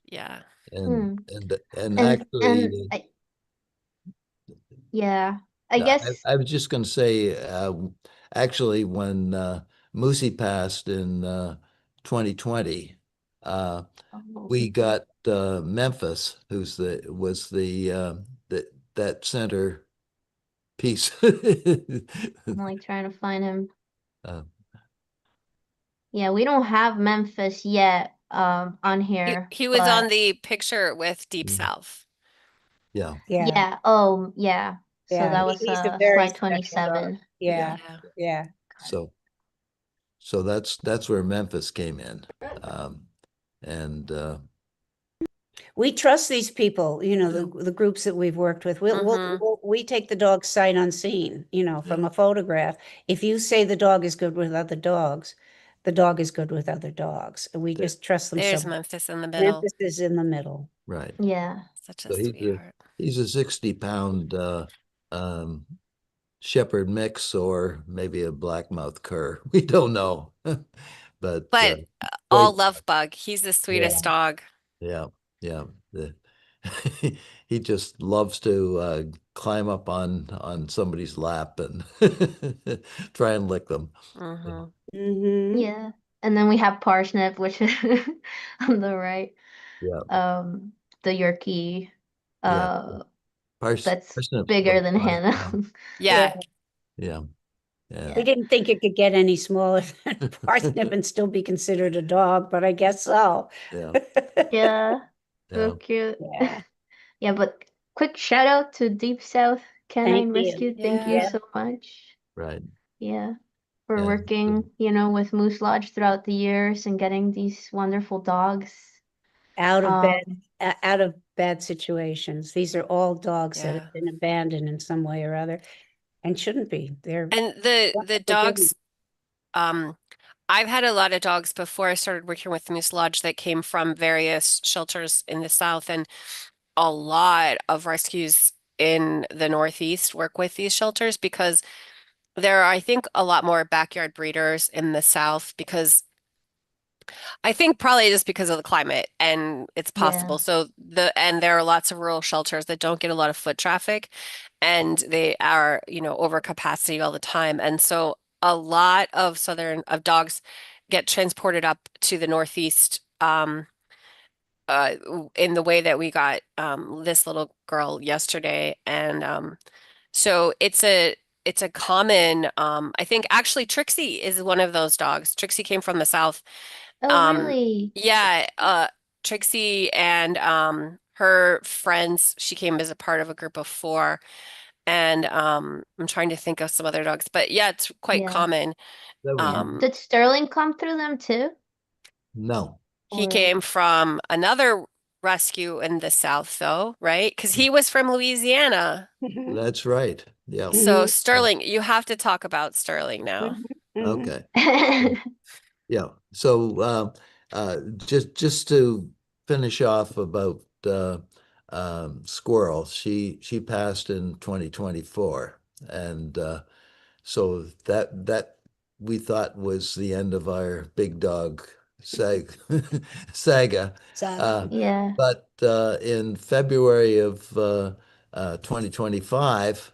Yeah. and Hmm. and And actually yeah, I yeah, guess. I was just going to say actually when Moosey passed in 2020 uh Oh, we mhm. got Memphis who's the was the that center piece. I'm like trying to find him. uh, Yeah, we don't have Memphis yet on here, He was on but the picture with Deep South. yeah, Yeah. yeah. Oh, yeah. So Yeah, that was he's a very slide special dog. 27. yeah. Yeah, Yeah. yeah. So that's where Memphis came in. Um, and We trust these people, yeah, the groups that we've worked with. Mm-hmm. We take the dog sight unseen, yeah. from a photograph. If you say the dog is good with other dogs, the dog is good with other dogs. And we That- just trust them so There's much. Memphis in the middle. Memphis is in the middle. right. Yeah. Such a So sweetheart. he's a 60 pound um, shepherd mix or maybe a blackmouth cur. We don't know, but But all great. love bug. He's the Yeah, sweetest dog. yeah, yeah. He just loves to climb up on somebody's lap and try and lick them. Yeah, Mm-hmm. Hmm. Yeah. And then we have Parsnip, which is on the right. yeah, Um, the Yorkie, yeah. uh, that's Parsnips bigger about than five Hannah. pounds. Yeah. Yeah. Yeah, We and Yeah. didn't think it could get any smaller than parsnip and still be considered a dog, but I guess so. yeah, Yeah. So yeah, cute. Yeah. Yeah, but quick shout out to Deep South Thank Canine you. Rescue. Thank you Yeah. Yeah. so much. right. Yeah. For And working, with Moose Lodge throughout the years and getting these wonderful dogs. Out of bad, Um, out of bad situations. These are all dogs that Yeah. have been abandoned in some way or other and shouldn't be. They're And the wonderful humans. dogs, um, I've had a lot of dogs before I started working with Moose Lodge that came from various shelters in the South, and a lot of rescues in the Northeast work with these shelters because there are, I think, a lot more backyard breeders in the South because I think probably just because of the climate and it's yeah. possible. And there are lots of rural shelters that don't get a lot of foot traffic and they are, over capacity all the time. And so a lot of dogs get transported up to the Northeast in the way that we got this little girl yesterday. And So it's a common I think actually Trixie is one of those dogs. Trixie came from the South. Oh, Um really? yeah, Trixie and her friends, she came as a part of a group of four. And I'm trying to think of some other dogs, but yeah, it's quite Yeah. common. That was Yeah. Um Did Sterling come through them too? no. he Or came from another rescue in the South though, right? Because he was from Louisiana. Mhm, That's right. Yeah. So mhm, Yeah. Sterling, you have to talk about Sterling now. mhm, mhm. Okay. Yeah. So just to finish off about Squirrel, she passed in 2024, and so that we thought was the end of our big dog saga. Saga. Uh, Yeah. but in February of 2025,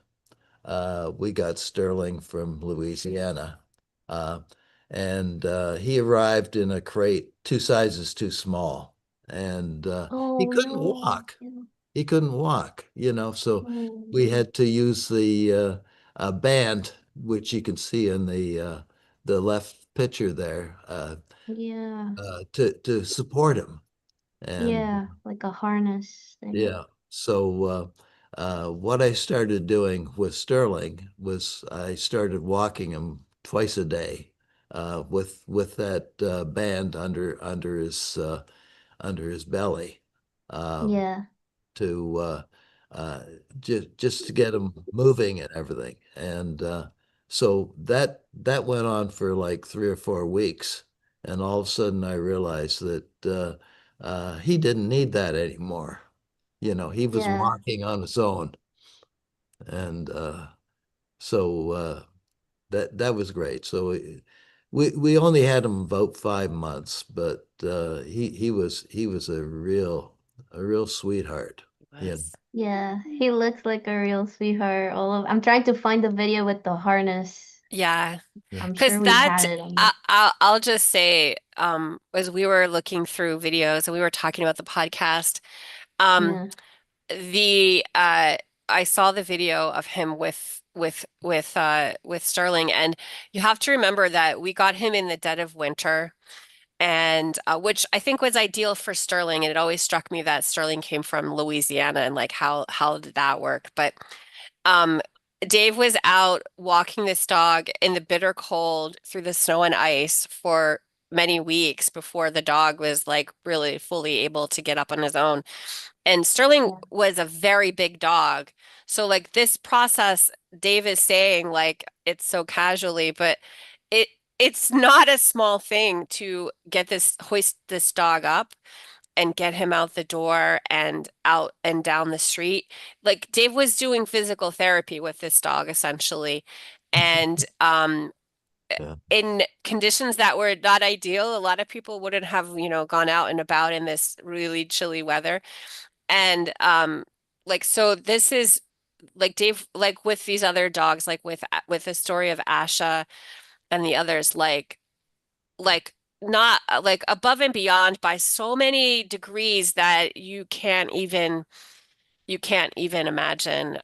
we got Sterling from Louisiana. Uh, and he arrived in a crate 2 sizes too small. And he Oh couldn't no. walk. Yeah. He couldn't walk, so Oh we no. had to use the band, which you can see in the left picture there, Yeah. to support him. And Yeah. Like a harness thing. yeah. So what I started doing with Sterling was I started walking him twice a day with that band under his belly um, Yeah. to uh, just to get him moving and everything. And so that went on for like 3 or 4 weeks, and all of a sudden I realized that he didn't need that anymore. He was Yeah. walking on his own, and so that was great. So we only had him about 5 months, but he was a real sweetheart. Yeah, Was. Yeah. He looks like a real sweetheart. I'm trying to find the video with the harness. Yeah, yeah, I'm because sure we that had it on. I'll just say, as we were looking through videos and we were talking about the podcast, um, Yeah. the I saw the video of him with Sterling, and you have to remember that we got him in the dead of winter, and which I think was ideal for Sterling. And it always struck me that Sterling came from Louisiana, and like how did that work? But um, Dave was out walking this dog in the bitter cold through the snow and ice for many weeks before the dog was like really fully able to get up on his own. And Sterling Yeah. was a very big dog. So like this process, Dave is saying like it's so casually, but it it's not a small thing to get this hoist this dog up and get him out the door and out and down the street. Like Dave was doing physical therapy with this dog essentially. And yeah, in conditions that were not ideal, a lot of people wouldn't have, gone out and about in this really chilly weather. And like so this is like Dave, like with these other dogs, like with the story of Asha and the others, like not like above and beyond by so many degrees that you can't even imagine.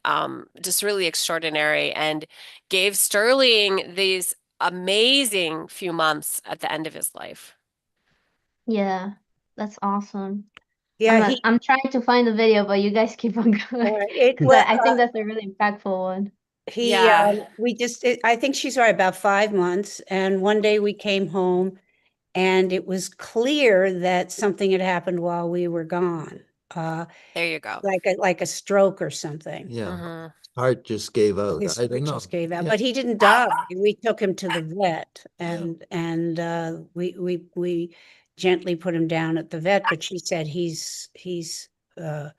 Just really extraordinary, and gave Sterling these amazing few months at the end of his life. Yeah. That's awesome. Yeah, I'm trying to find the video, but you guys keep on going. it well, But I think that's a really impactful one. Yeah, we just, I think she's right, about 5 months. And one day we came home and it was clear that something had happened while we were gone, uh, there you go. like a stroke or something. yeah. Hmm. Heart just gave out. His I heart don't know. just gave out, Yeah, but he didn't die. We took him to the vet, and we gently put him down at the vet. But she said uh,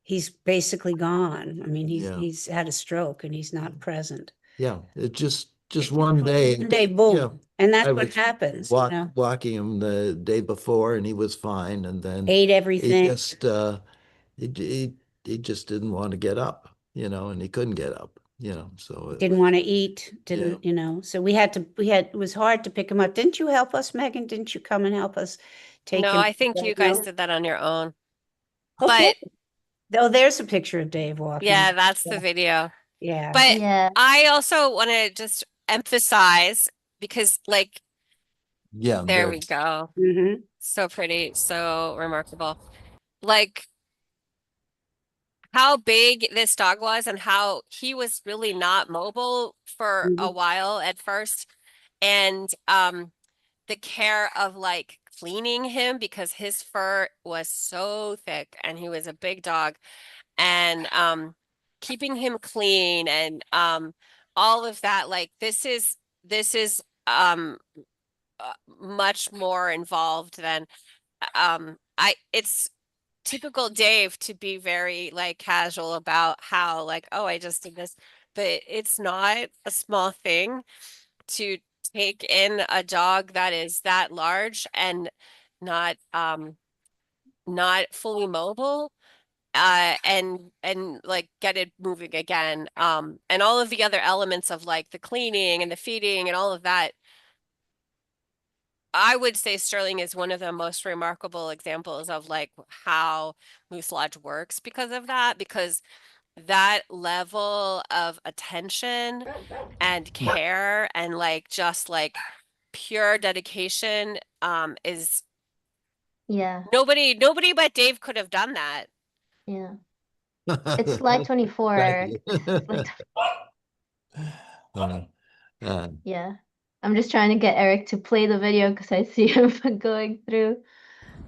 he's basically gone. I mean, yeah, he's had a stroke and he's not present. yeah. It just one One day. day, Yeah, boom, and that's I what was happens. walking him the day before, and he was fine, and then Ate he everything, just he just didn't want to get up, and he couldn't get up, so it didn't was, want to eat, yeah, didn't. So it was hard to pick him up. Didn't you help us, Megan? Didn't you come and help us take No, him? I think you guys No. did that on your own. Okay. But Oh, there's a picture of Dave walking. yeah, that's Yeah. the video. Yeah. But Yeah. I also want to just emphasize because like Yeah, there there. we go. Hmm. So pretty, so remarkable. Like how big this dog was and how he was really not mobile for a Hmm. while at first. And the care of like cleaning him because his fur was so thick and he was a big dog and keeping him clean and all of that like this is much more involved than I it's typical Dave to be very like casual about how like oh I just did this, but it's not a small thing to take in a dog that is that large and not not fully mobile and like get it moving again and all of the other elements of like the cleaning and the feeding and all of that. I would say Sterling is one of the most remarkable examples of like how Moose Lodge works because of that, because that level of attention and care and like just like pure dedication is Yeah. nobody but Dave could have done that. Yeah. It's slide 24, Thank Eric. Slide you. Uh, uh, Yeah. I'm just trying to get Eric to play the video because I see him going through.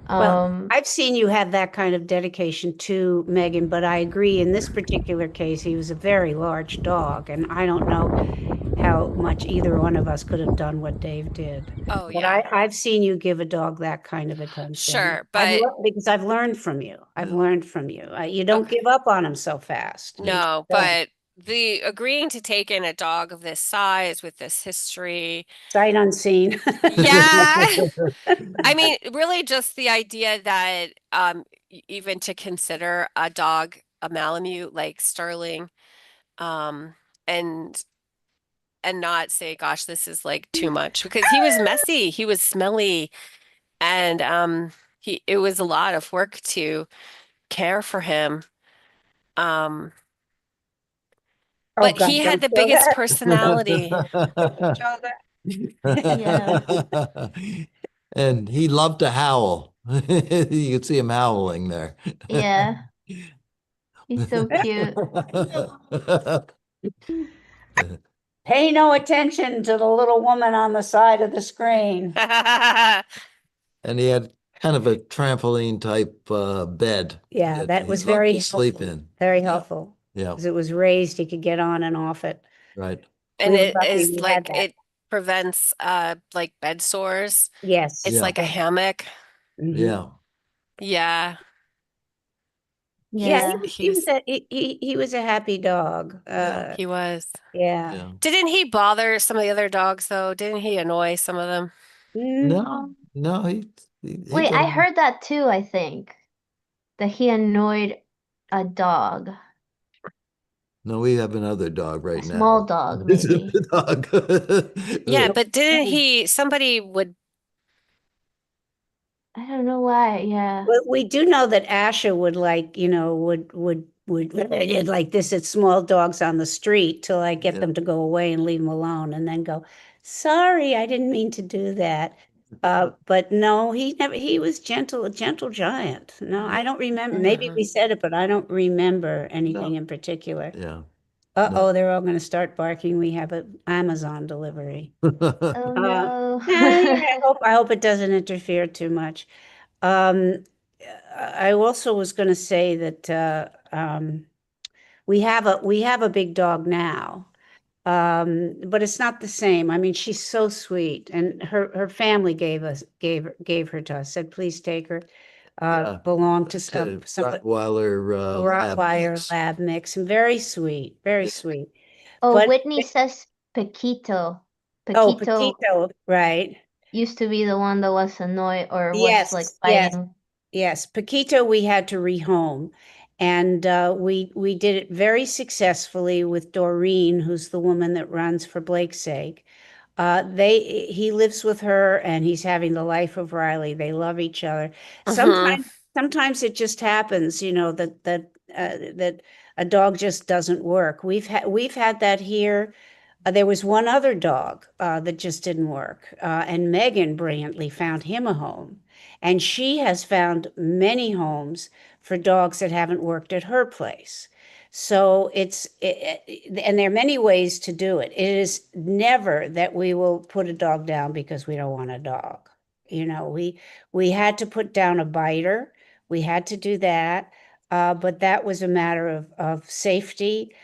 Well, Um, I've seen you have that kind of dedication to Megan, but I agree in this particular case, he was a very large dog, and I don't know how much either one of us could have done what Dave did. Oh But yeah, I've seen you give a dog that kind of attention. sure, but Because I've learned from you. I've learned from you. You don't okay. give up on him so fast. You just No, don't. but the agreeing to take in a dog of this size with this history, Sight unseen. yeah. I mean, really just the idea that even to consider a dog a Malamute like Sterling um and and not say gosh this is like too much because he was messy, he was smelly and he it was a lot of work to care for him. Um Oh but God, he had don't the show biggest that. personality. Don't show that. yeah. And he loved to howl. You could see him howling there. Yeah. He's so cute. Pay no attention to the little woman on the side of the screen. And he had kind of a trampoline type bed Yeah, that that he was loved very to sleep helpful. in. Very Yeah, helpful. yeah, Because it was raised, he could get on and off it. right. And We were it lucky is we had like that. it prevents like bed sores. It's Yes. Yeah, like a hammock. Hmm. yeah. Yeah. Yeah, He's Yeah. he was he's he was a happy dog. Yeah, he was. Yeah. yeah. Didn't he bother some of the other dogs though? Didn't he annoy some of them? Mm, No, no, he Wait, got I heard that too, I think, that he annoyed a dog, no, we have another dog a right small now. dog, It's a maybe. dog. Yeah, but didn't he somebody would I don't know why. Yeah. well, we do know that Asha would like, would like this at small dogs on the street till I get Yeah. them to go away and leave them alone, and then go, sorry, I didn't mean to do that. But no, he never, he was gentle, a gentle giant. No, I don't remember. Yeah. Maybe we said it, but I don't remember anything No, in particular. yeah, no. Uh-oh, they're all going to start barking. We have an Amazon delivery. Oh Uh, no. yeah, I hope it doesn't interfere too much. Um, I also was going to say that we have a big dog now, but it's not the same. I mean, she's so sweet, and her family gave her to us. Said, please take her. Yeah. Belonged to some Rottweiler lab Rottweiler mix. lab mix, and very sweet, very Yeah. sweet. Oh, But Whitney says Paquito. oh, Paquito Petito, right? used to be the one that was annoyed or was like Yes, yes. fighting. Yes, Paquito we had to rehome, and we did it very successfully with Doreen, who's the woman that runs For Blake's Sake. He lives with her, and he's having the life of Riley. They love each other. hmm Sometimes it just happens, that a dog just doesn't work. We've had that here. There was one other dog that just didn't work, and Megan brilliantly found him a home. And she has found many homes for dogs that haven't worked at her place. So and there are many ways to do it. It is never that we will put a dog down because we don't want a dog. We had to put down a biter. We had to do that, but that was a matter of safety,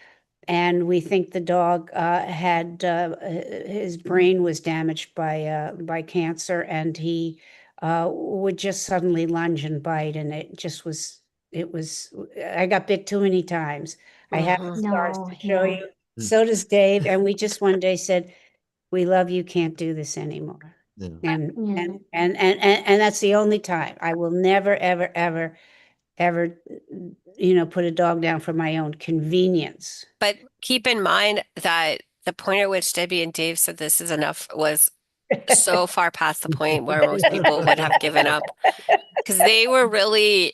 and we think the dog had his brain was damaged by cancer, and he would just suddenly lunge and bite, and it was I got bit too many times. I have Mhm. the scars No, to show yeah. you. So does Dave, and we just one day said, "We love you. Can't do this anymore." Yeah. And Yeah. and that's the only time. I will never, ever, ever, ever, put a dog down for my own convenience. But keep in mind that the point at which Debbie and Dave said this is enough was so far past the point where most people would have given up because they were really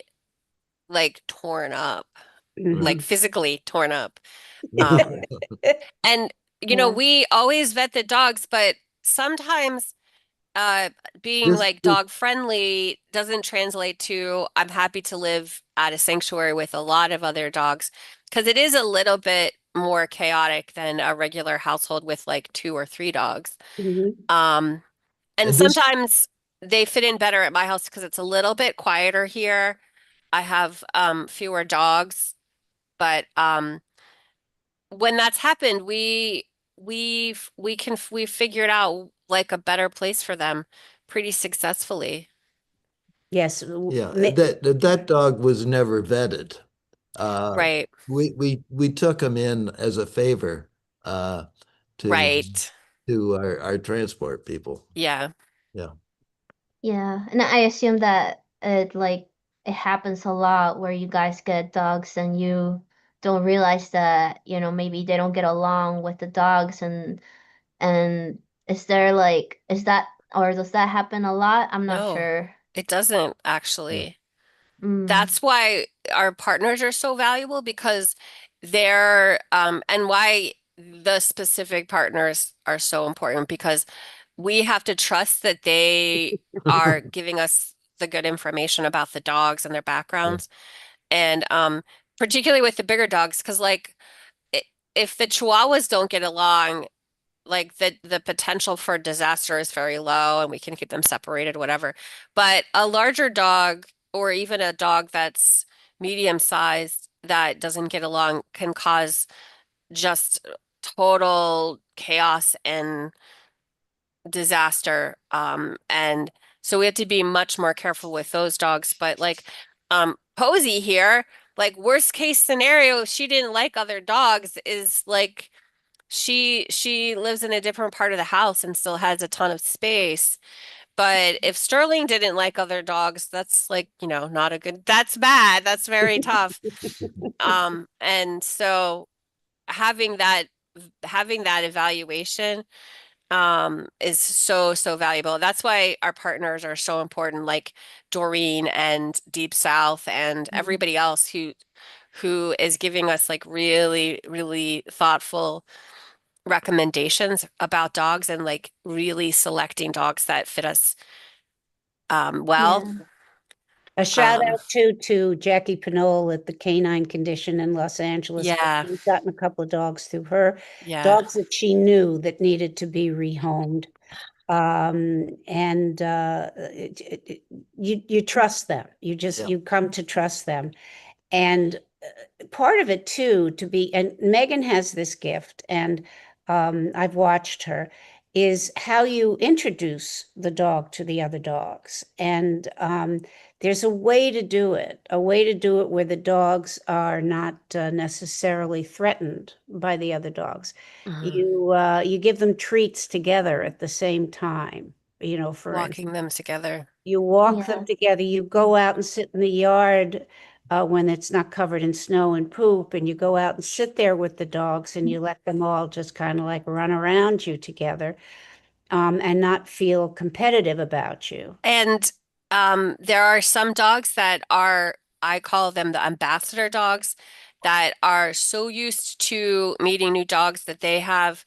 like torn up, like Mhm. physically torn up. Um, and Yeah. we always vet the dogs, but sometimes uh being This, like dog friendly doesn't translate to I'm happy to live at a sanctuary with a lot of other dogs because it is a little bit more chaotic than a regular household with like two or three dogs. Mhm. Um, and and this, sometimes they fit in better at my house because it's a little bit quieter here. I have fewer dogs, but when that's happened, we figured out like a better place for them pretty successfully. Yes. yeah, that dog was never vetted. Uh, Right, we took him in as a favor uh, to right. our transport people. Yeah. Yeah. Yeah. And I assume that it happens a lot where you guys get dogs and you don't realize that, maybe they don't get along with the dogs and is that or does that happen a lot? I'm not No, sure. it doesn't Yeah. actually. Mm. That's why our partners are so valuable because and why the specific partners are so important because we have to trust that they are giving us the good information about the dogs and their Yeah. backgrounds. And particularly with the bigger dogs, because like I if the Chihuahuas don't get along, like the potential for disaster is very low and we can keep them separated, whatever. But a larger dog or even a dog that's medium sized that doesn't get along can cause just total chaos and disaster. And so we have to be much more careful with those dogs. But like Posey here, like worst case scenario, she didn't like other dogs is like she lives in a different part of the house and still has a ton of space. But if Sterling didn't like other dogs, that's like, not a good, that's bad. That's very tough. And so having that having that evaluation is so, so valuable. That's why our partners are so important, like Doreen and Deep South and everybody else who is giving us like really, really thoughtful recommendations about dogs and like really selecting dogs that fit us well. Yeah. A shout Um, out to Jackie Pinole at the Canine Condition in Los Angeles. yeah, We've gotten a couple of dogs through her, yeah. dogs that she knew that needed to be rehomed. And you trust them. Yeah. You come to trust them. And part of it too, and Megan has this gift, and I've watched her, is how you introduce the dog to the other dogs. And there's a way to do it where the dogs are not necessarily threatened by the other dogs. Mhm. You give them treats together at the same time. For instance, Walking them together. you walk them Yeah. together, you go out and sit in the yard when it's not covered in snow and poop, and you go out and sit there with the dogs and you let them all just kind of like run around you together, and not feel competitive about you. And there are some dogs that are, I call them the ambassador dogs. that are so used to meeting new dogs that they have.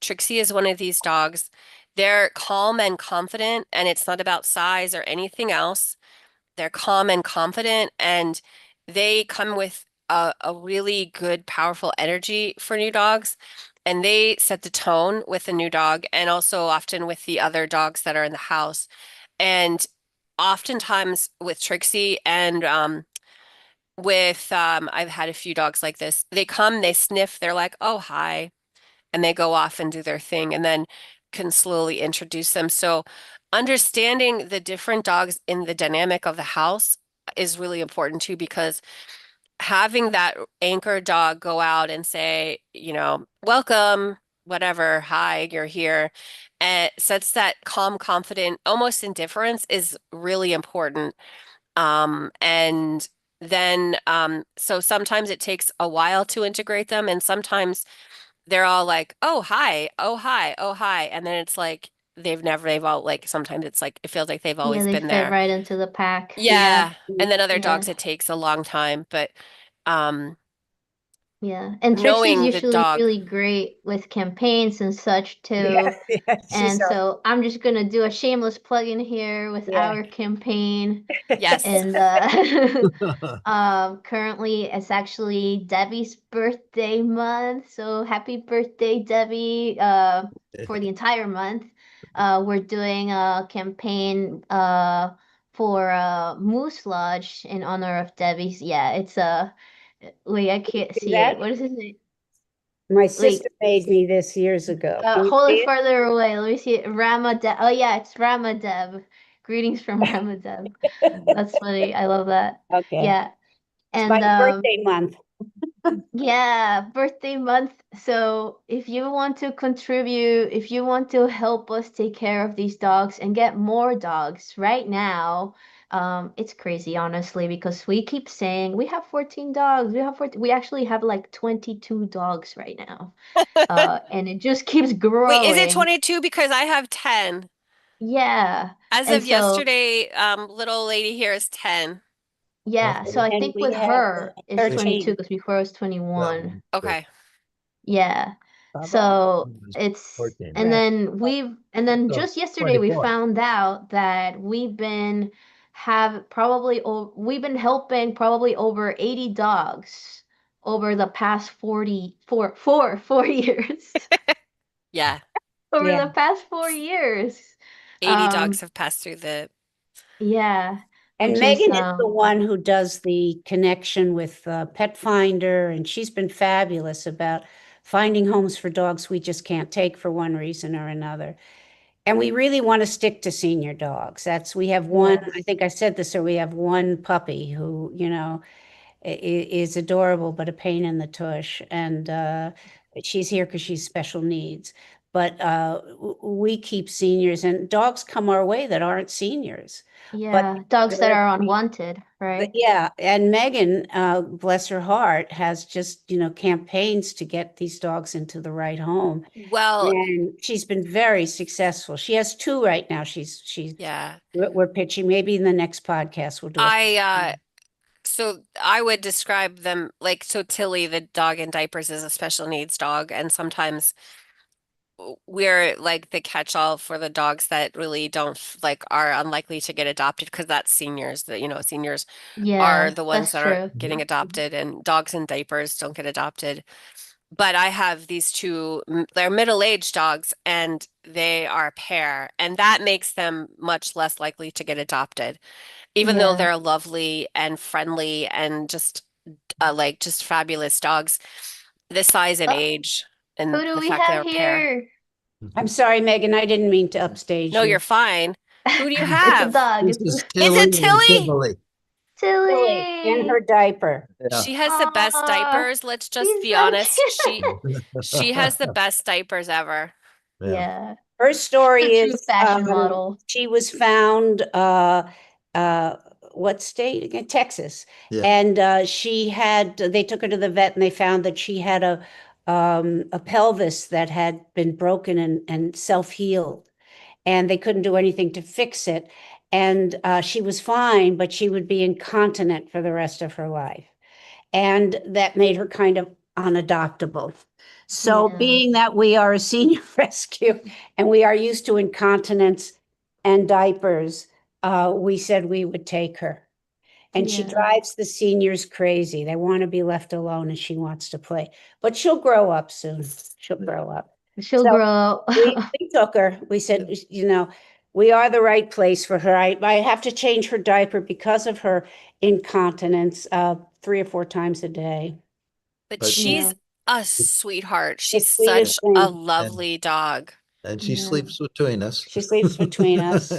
Trixie is one of these dogs. They're calm and confident, and it's not about size or anything else. They're calm and confident, and they come with a really good, powerful energy for new dogs. And they set the tone with the new dog and also often with the other dogs that are in the house. And oftentimes with Trixie and I've had a few dogs like this. They come, they sniff, they're like, oh, hi, and they go off and do their thing and then can slowly introduce them. So understanding the different dogs in the dynamic of the house is really important too, because having that anchor dog go out and say, welcome, whatever, hi, you're here, and sets that calm, confident, almost indifference is really important. And then, so sometimes it takes a while to integrate them, and sometimes they're all like, oh, hi, oh, hi, oh, hi. And then it's like they've all like, sometimes it's like, it feels like they've Yeah, always they been fit there. right into the pack. Yeah. Yeah. And then other Yeah. dogs, it takes a long time. But um, Yeah. And Trixie's knowing the usually dog, really great with campaigns and such Yeah, too. yeah, she's And so I'm just gonna do a shameless plug in here with yeah. our campaign. yes. And currently it's actually Debbie's birthday month. So happy birthday, Debbie, for the entire month. We're doing a campaign for Moose Lodge in honor of Debbie's. Yeah, it's a wait, I can't See see that? it. What is his name? My sister Wait, made me this years ago. Can you hold see it it? further away. Let me see it. Ramadeb. Oh yeah, it's Ramadeb. Greetings from Ramadeb. That's funny. I love that. Okay. Yeah. It's my And birthday month. yeah, birthday month. So if you want to contribute, if you want to help us take care of these dogs and get more dogs right now, it's crazy, honestly, because we keep saying we have 14 dogs, we have 14, we actually have like 22 dogs right now. And it just keeps Wait, is it growing. 22? Because I have 10. Yeah. As And of so, yesterday, little lady here is 10. yeah, so Okay. I And think we with have her it's 22 13. because before it was 21. Okay. Yeah. Baba. So it's 14. and Right. then So just yesterday we 24. found out that we've been helping probably over 80 dogs over the past 4 years. Yeah. Over Yeah. the past 4 years. 80 dogs Um have passed through the. yeah, And which is Megan is the one who does the connection with Pet Finder, and she's been fabulous about finding homes for dogs we just can't take for one reason or another. And we really want to stick to senior dogs. We have one, I yes. think I said this, or we have one puppy who, is adorable, but a pain in the tush. And she's here because she's special needs. But we keep seniors, and dogs come our way that aren't seniors. But Yeah, dogs that are unwanted, right? yeah, and Megan, bless her heart, has just, campaigns to get these dogs into the right home. Well, And she's been very successful. She has two right now. yeah. We're pitching. Maybe in the next podcast we'll do it. I So I would describe them like, so Tilly, the dog in diapers, is a special needs dog, and sometimes we're like the catch-all for the dogs that really don't like are unlikely to get adopted because that's seniors that seniors are Yeah, the ones that's that are true. getting adopted, and dogs in diapers don't get adopted. But I have these two, they're middle-aged dogs, and they are a pair, and that makes them much less likely to get adopted, even though Yeah. they're lovely and friendly and just like just fabulous dogs. The size and Oh, age who and do the we fact have they're a pair. here? I'm sorry, Megan, I didn't mean to upstage No, you're you. fine. Who do you It's a have? dog. This It's is Is Tilly it and Tilly? Kimberly. Tilly in her Tilly. diaper. Yeah. She has the best Aw, diapers. Let's just she's be so honest. cute. She has the best diapers ever. Yeah. Yeah, Her she's story a true is fashion model. she was found uh, what state again? Texas. Yeah. And they took her to the vet and they found that she had a pelvis that had been broken and self-healed. And they couldn't do anything to fix it. And she was fine, but she would be incontinent for the rest of her life. and that made her kind of unadoptable. So Yeah. being that we are a senior rescue and we are used to incontinence and diapers, we said we would take her. And she Yeah. drives the seniors crazy. They want to be left alone and she wants to play. But she'll grow up soon. She'll grow up. She'll So grow. we took her. We said, you know, we are the right place for her. I have to change her diaper because of her incontinence 3 or 4 times a day. But But she's Yeah. a sweetheart. The She's sweetest such a thing. lovely dog. she Yeah. sleeps between us. She sleeps between us.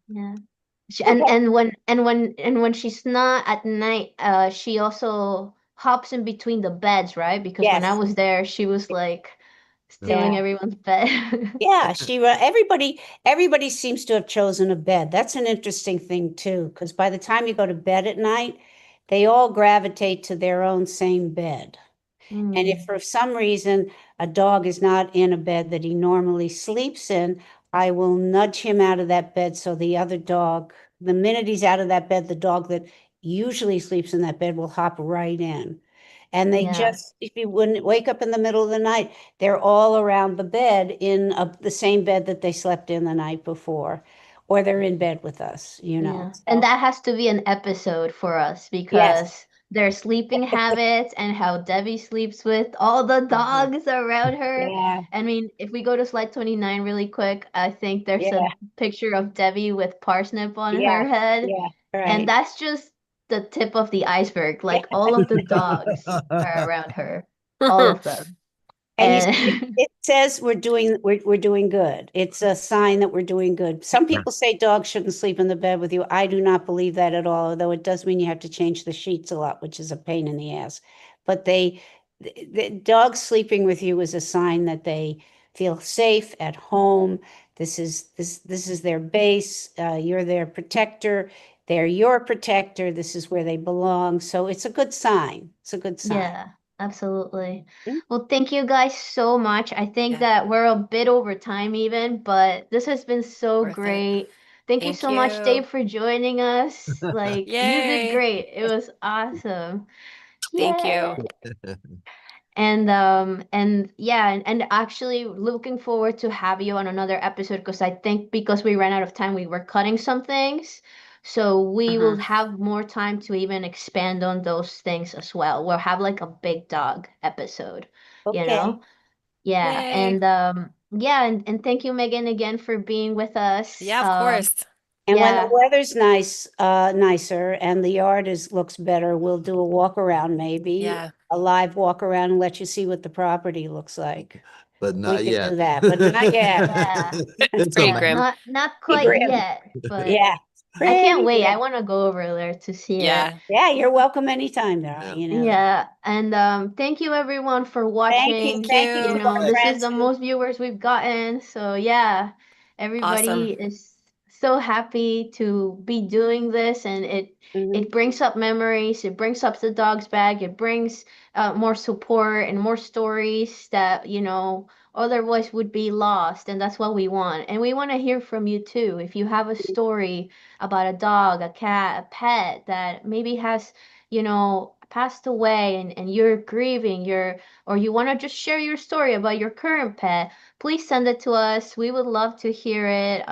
Yeah. Okay. And when she's not at night, she also hops in between the beds, right? Because when I Yes. was there, she was like stealing Yeah. everyone's bed. Yeah, everybody seems to have chosen a bed. That's an interesting thing too, because by the time you go to bed at night, they all gravitate to their own same bed. And if Mm, for some reason a dog is not in a bed that he normally sleeps in, I will nudge him out of that bed so the other dog, the minute he's out of that bed, the dog that usually sleeps in that bed will hop right in. And they yeah, just, if you wouldn't wake up in the middle of the night, they're all around the bed in the same bed that they slept in the night before, or they're in bed with us, you know. yeah. And So, that has to be an episode for us yes, because their sleeping habits and how Debbie sleeps with all the dogs around her. yeah, I mean, if we go to slide 29 really quick, I think there's a yeah, picture of Debbie with parsnip on yeah, her head. yeah, And right. that's just the tip of the iceberg. Like all of the dogs are around her, all of them. And you see, And it says we're doing good. It's a sign that we're doing good. Some people say dogs shouldn't sleep in the bed with you. I do not believe that at all, although it does mean you have to change the sheets a lot, which is a pain in the ass. But the dogs sleeping with you is a sign that they feel safe at home. This is their base. You're their protector. They're your protector. This is where they belong. So it's a good sign. It's a good sign. yeah, absolutely. Mm. Well, thank you guys so much. I think Yeah, that we're a bit over time even, but this has been so worth it. great. Thank you Thank so much, you. Dave, for joining us. Like, you did Yay. great. It was awesome. Thank you. Yay. And yeah, and actually looking forward to have you on another episode because I think because we ran out of time, we were cutting some things. So we will Uh-huh. have more time to even expand on those things as well. We'll have like a big dog episode, you Okay. know? Yeah. Yay. And thank you, Megan, again for being with us. Yeah, of course. And when the Yeah. weather's nicer and the yard looks better, we'll do a walk around, maybe Yeah. a live walk around and let you see what the property looks like. But We not could yet. do that, but not yet. Yeah. It's It's a pretty Yeah. grim. long. Not Be quite grim. yet, but Yeah, I can't pretty wait. I grim. want to go over there to see it. Yeah. Yeah, you're welcome anytime, darling. Yeah. You know that. Yeah, and thank you everyone for Thank you. watching. Thank Thank you You to you. know, our this is friends the who. most viewers we've gotten. So yeah, everybody Awesome. is so happy to be doing this, and it Mhm. brings up memories. It brings up the dogs back. It brings more support and more stories that otherwise would be lost, and that's what we want. And we want to hear from you too. If you have a story about a dog, a cat, a pet that maybe has passed away and you're grieving, or you want to just share your story about your current pet, please send it to us. We would love to hear it.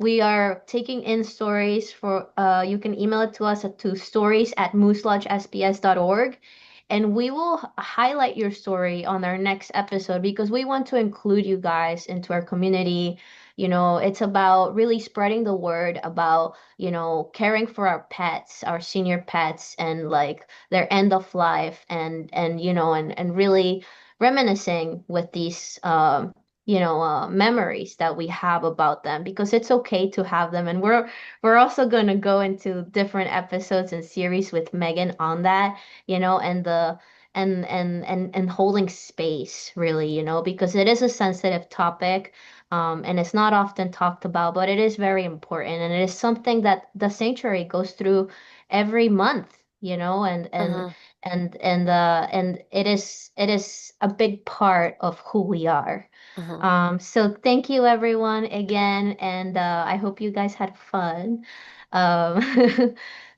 We are taking in stories for you can email it to us to stories@mooselodgesps.org, and we will highlight your story on our next episode because we want to include you guys into our community. It's about really spreading the word about caring for our pets, our senior pets, and like their end of life, and really reminiscing with these memories that we have about them, because it's okay to have them. And we're also going to go into different episodes and series with Megan on that, and the and holding space, really, because it is a sensitive topic. And it's not often talked about, but it is very important, and it is something that the sanctuary goes through every month, and Uh-huh. it is a big part of who we are. Uh-huh. So thank you everyone again, and I hope you guys had fun. Um,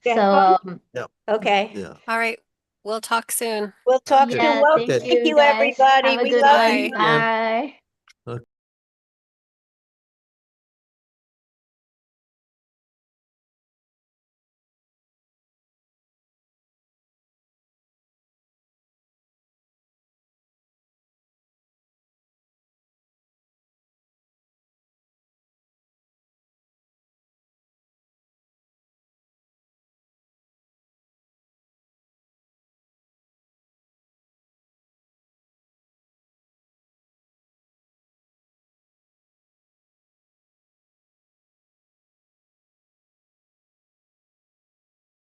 You so had fun? um, Yeah. Okay. Yeah. All right. We'll talk soon. We'll talk soon. Okay. Well, Okay. thank you, guys. everybody. Have a We good love one. you. Thank you. Bye.